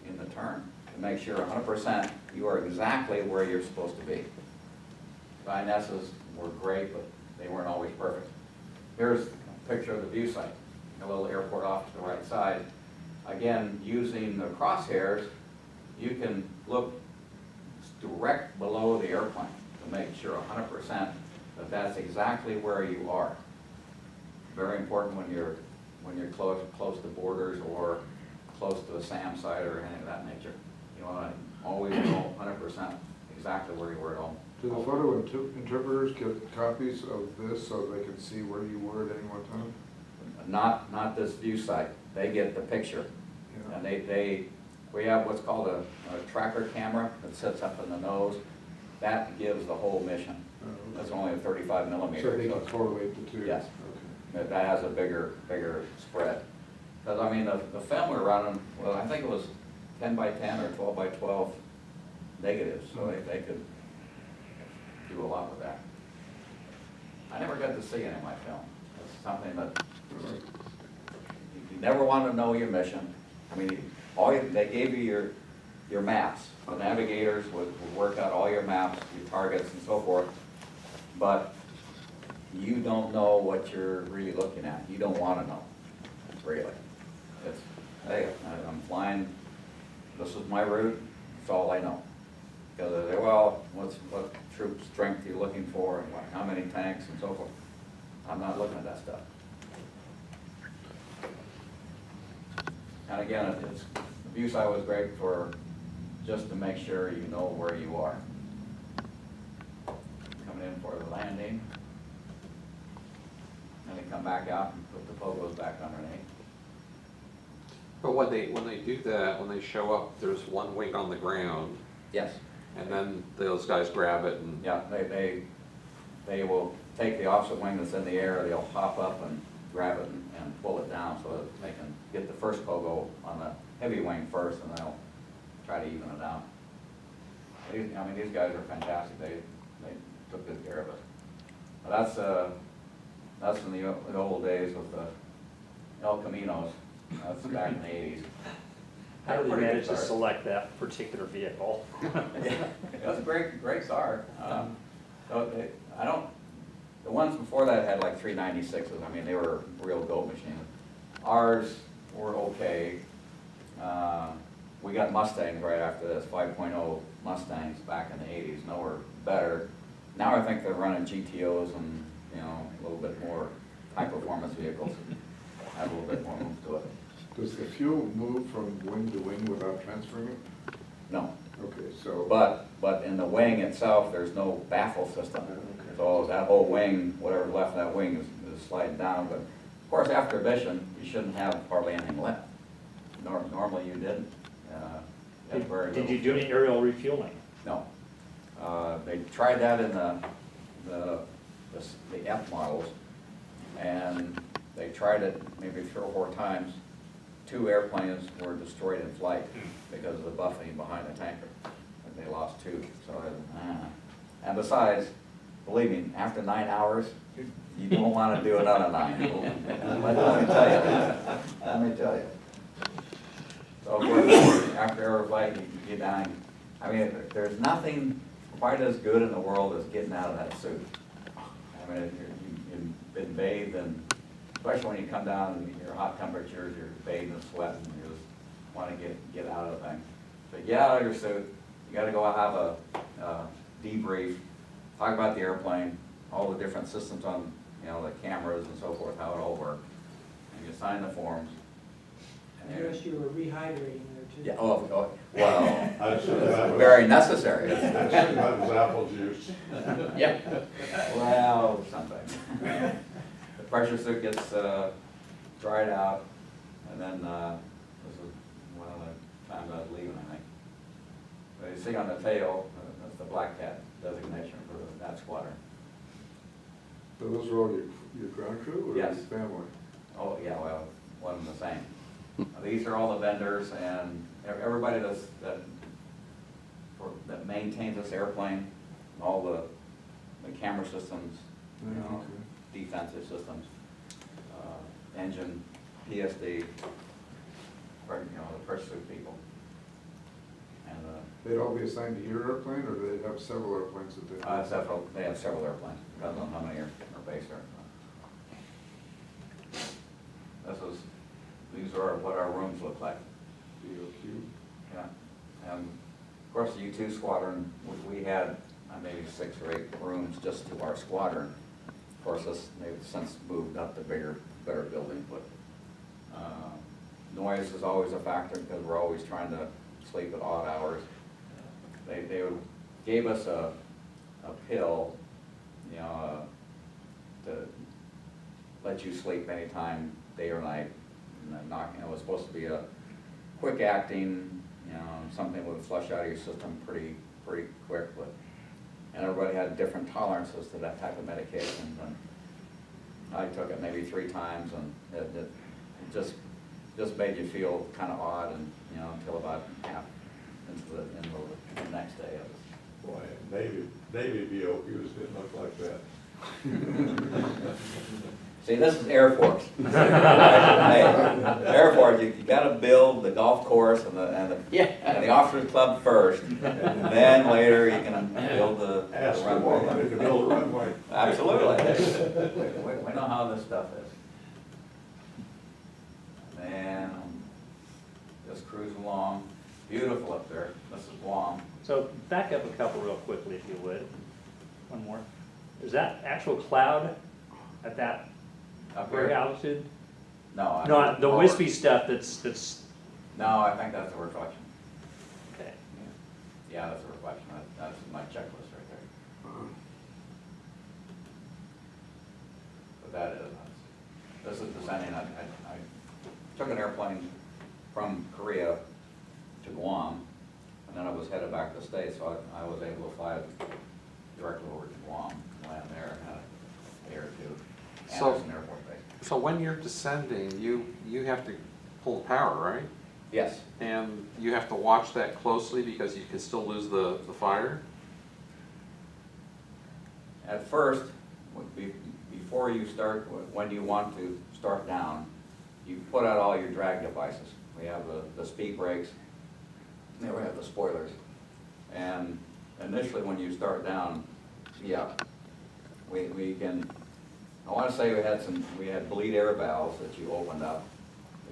in the turn to make sure 100% you are exactly where you're supposed to be. The INSs were great, but they weren't always perfect. Here's a picture of the view sight, a little airport off to the right side. Again, using the crosshairs, you can look direct below the airplane to make sure 100% that that's exactly where you are. Very important when you're close to borders or close to a SAM site or anything of that nature. You want to always know 100% exactly where you were at home. Do the photo interpreters get copies of this so they can see where you were at any one time? Not this view site. They get the picture. Yeah. And we have what's called a tracker camera that sits up in the nose. That gives the whole mission. That's only a 35 millimeter. So they can correlate the two? Yes. Okay. That has a bigger spread. Because I mean, the film we're running, well, I think it was 10 by 10 or 12 by 12 negatives, so they could do a lot with that. I never got to see any of my film. It's something that you never want to know your mission. I mean, they gave you your maps. The navigators would work out all your maps, your targets and so forth, but you don't know what you're really looking at. You don't want to know, really. It's, hey, I'm flying, this is my route, that's all I know. Because they say, well, what troop strength are you looking for, and how many tanks and so forth. I'm not looking at that stuff. And again, the view sight was great for just to make sure you know where you are. Coming in for the landing. And they come back out and put the pogos back underneath. But when they do that, when they show up, there's one wing on the ground, Yes. and then those guys grab it and. Yeah, they will take the opposite wing that's in the air, they'll hop up and grab it and pull it down so that they can get the first pogo on the heavy wing first, and they'll try to even it out. I mean, these guys are fantastic. They took good care of it. But that's in the old days with the El Caminos. That's back in the 80s. How did they Pretty good manage to SAR. select that particular vehicle? Yeah, it was a great SAR. The ones before that had like 396s. I mean, they were real goat machines. Ours were okay. We got Mustangs right after this, 5.0 Mustangs back in the 80s. No, were better. Now I think they're running GTOs and, a little bit more high performance vehicles. have a little bit more oomph to it. Does the fuel move from wing to wing without transferring it? No, Okay, so. but in the wing itself, there's no baffle system. So that whole wing, whatever's left of that wing is sliding down, but of course, after mission, you shouldn't have hardly anything left. Normally you didn't. Had very Did you little. do any aerial refueling? No. They tried that in the F models, and they tried it maybe 3 or 4 times. 2 airplanes were destroyed in flight because of the buffeting behind the tanker. And they lost 2, so and besides, believe me, after 9 hours, you don't want to do another 9. Let me tell you. Let me tell you. So of course, after every flight, you get down. I mean, there's nothing quite as good in the world as getting out of that suit. I mean, you've been bathed, and especially when you come down in your hot temperatures, you're bathed in sweat, and you just want to get out of the thing. So get out of your suit. You got to go have a debrief, talk about the airplane, all the different systems on, the cameras and so forth, how it all works, and you sign the forms. I noticed you were rehydrating there too. Yeah, well, I assume that was, very necessary. I assume that was apple juice. Yeah. Well, sometimes. The pressure suit gets dried out, and then this is one of the times I was leaving, I think. But you see on the tail, that's the Black Cat designation for that squadron. So those are all your ground crew or your Yes. family? Oh, yeah, well, one and the same. These are all the vendors and everybody that maintains this airplane, all the camera systems, defensive systems, engine, PSD, or, the pressure suit people. And They'd all be assigned to your airplane, or do they have several airplanes that they? they have several airplanes, depends on how many are based there. These are what our rooms look like. DOQ? Yeah, and of course, the U-2 squadron, we had maybe 6 or 8 rooms just to our squadron. Of course, they've since moved up to better building, but noise is always a factor because we're always trying to sleep at odd hours. They gave us a pill, to let you sleep anytime, day or night. And it was supposed to be a quick acting, something that would flush out of your system pretty quick. And everybody had different tolerances to that type of medication. And I took it maybe 3 times, and it just made you feel kind of odd, and until about half into the next day. It was, Boy, Navy BOQs didn't look like that. see, this is Air Force. Hey, Air Force, you gotta build the golf course and the officers club first, then later you can build the Ask for runway. more money to build a runway. Absolutely. We know how this stuff is. Man, just cruising along, beautiful up there. This is Guam. So back up a couple real quickly, if you would. One more. Is that actual cloud at that Up very here? altitude? No. No, the lower. wispy stuff that's, No, I think that's a reflection. okay. Yeah, that's a reflection. That's my checklist right there. But that is, this is descending. I took an airplane from Korea to Guam, and then I was headed back to the States, so I was able to fly directly over to Guam, land there, and had a day or 2. So- Anderson Air Force Base. So when you're descending, you have to pull the power, right? Yes, And you have to watch that closely because you can still lose the fire? at first, before you start, when you want to start down, you put out all your drag devices. We have the speed brakes, then we have the spoilers. And initially, when you start down, yeah, we can, I want to say we had bleed air valves that you opened up.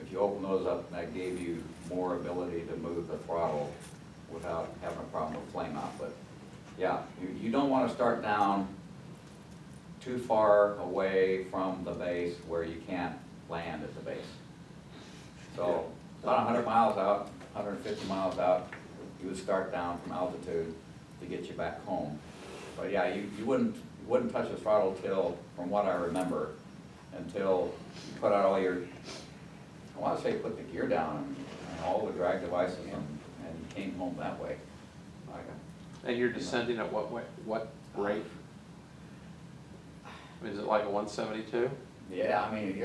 If you open those up, that gave you more ability to move the throttle without having a problem with flame out. But yeah, you don't want to start down too far away from the base where you can't land at the base. So about 100 miles out, 150 miles out, you would start down from altitude to get you back home. But yeah, you wouldn't touch the throttle till, from what I remember, until you put out all your, I want to say put the gear down and all the drag devices and you came home that way. And you're descending at what rate? Is it like a 172? Yeah, I mean,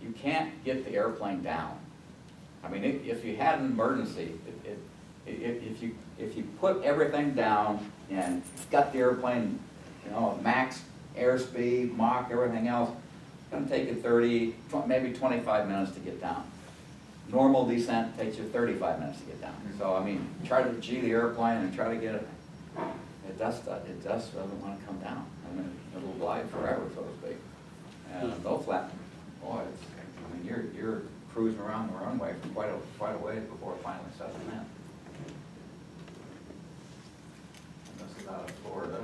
you can't get the airplane down. I mean, if you had an emergency, if you put everything down and got the airplane, you know, max airspeed, Mach, everything else, it's gonna take you 30, maybe 25 minutes to get down. Normal descent takes you 35 minutes to get down. So, I mean, try to G the airplane and try to get it, it just doesn't wanna come down. I mean, it'll glide forever, so to speak. And no flat, boy, I mean, you're cruising around the runway for quite a ways before it finally settles in. And this is out of Florida.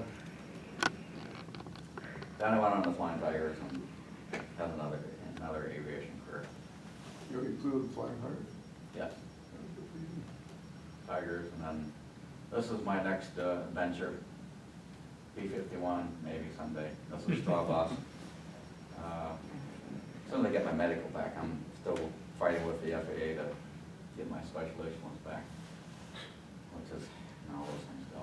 Then I went on the Flying Tigers and had another aviation career. You already flew the Flying Tigers? Yes. Tigers, and then this is my next venture. B-51, maybe someday. This is straw boss. As soon as I get my medical back, I'm still fighting with the FAA to get my special issuance back, which is, you know, all those things go.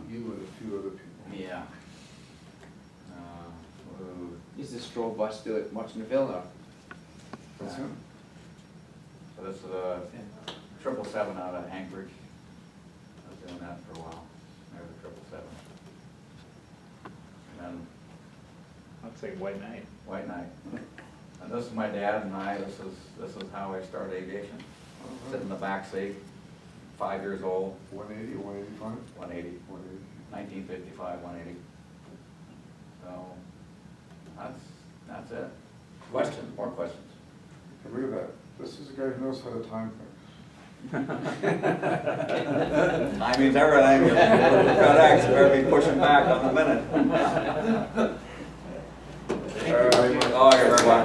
You and a few other people. Yeah. Is the straw bus still at Watsonville or? That's him? So this is a 777 out of Anchorage. I was doing that for a while. There's a 777. And then I'd say White Knight. White Knight. And this is my dad and I. This is how I started aviation. Sit in the back seat, 5 years old. 180 or 185? 180. 180. 1955, 180. So that's it. Questions? More questions? Hey, look at that. This is a guy who knows how to time things. Time means everything. FedEx better be pushing back on the minute. Oh, you're very welcome.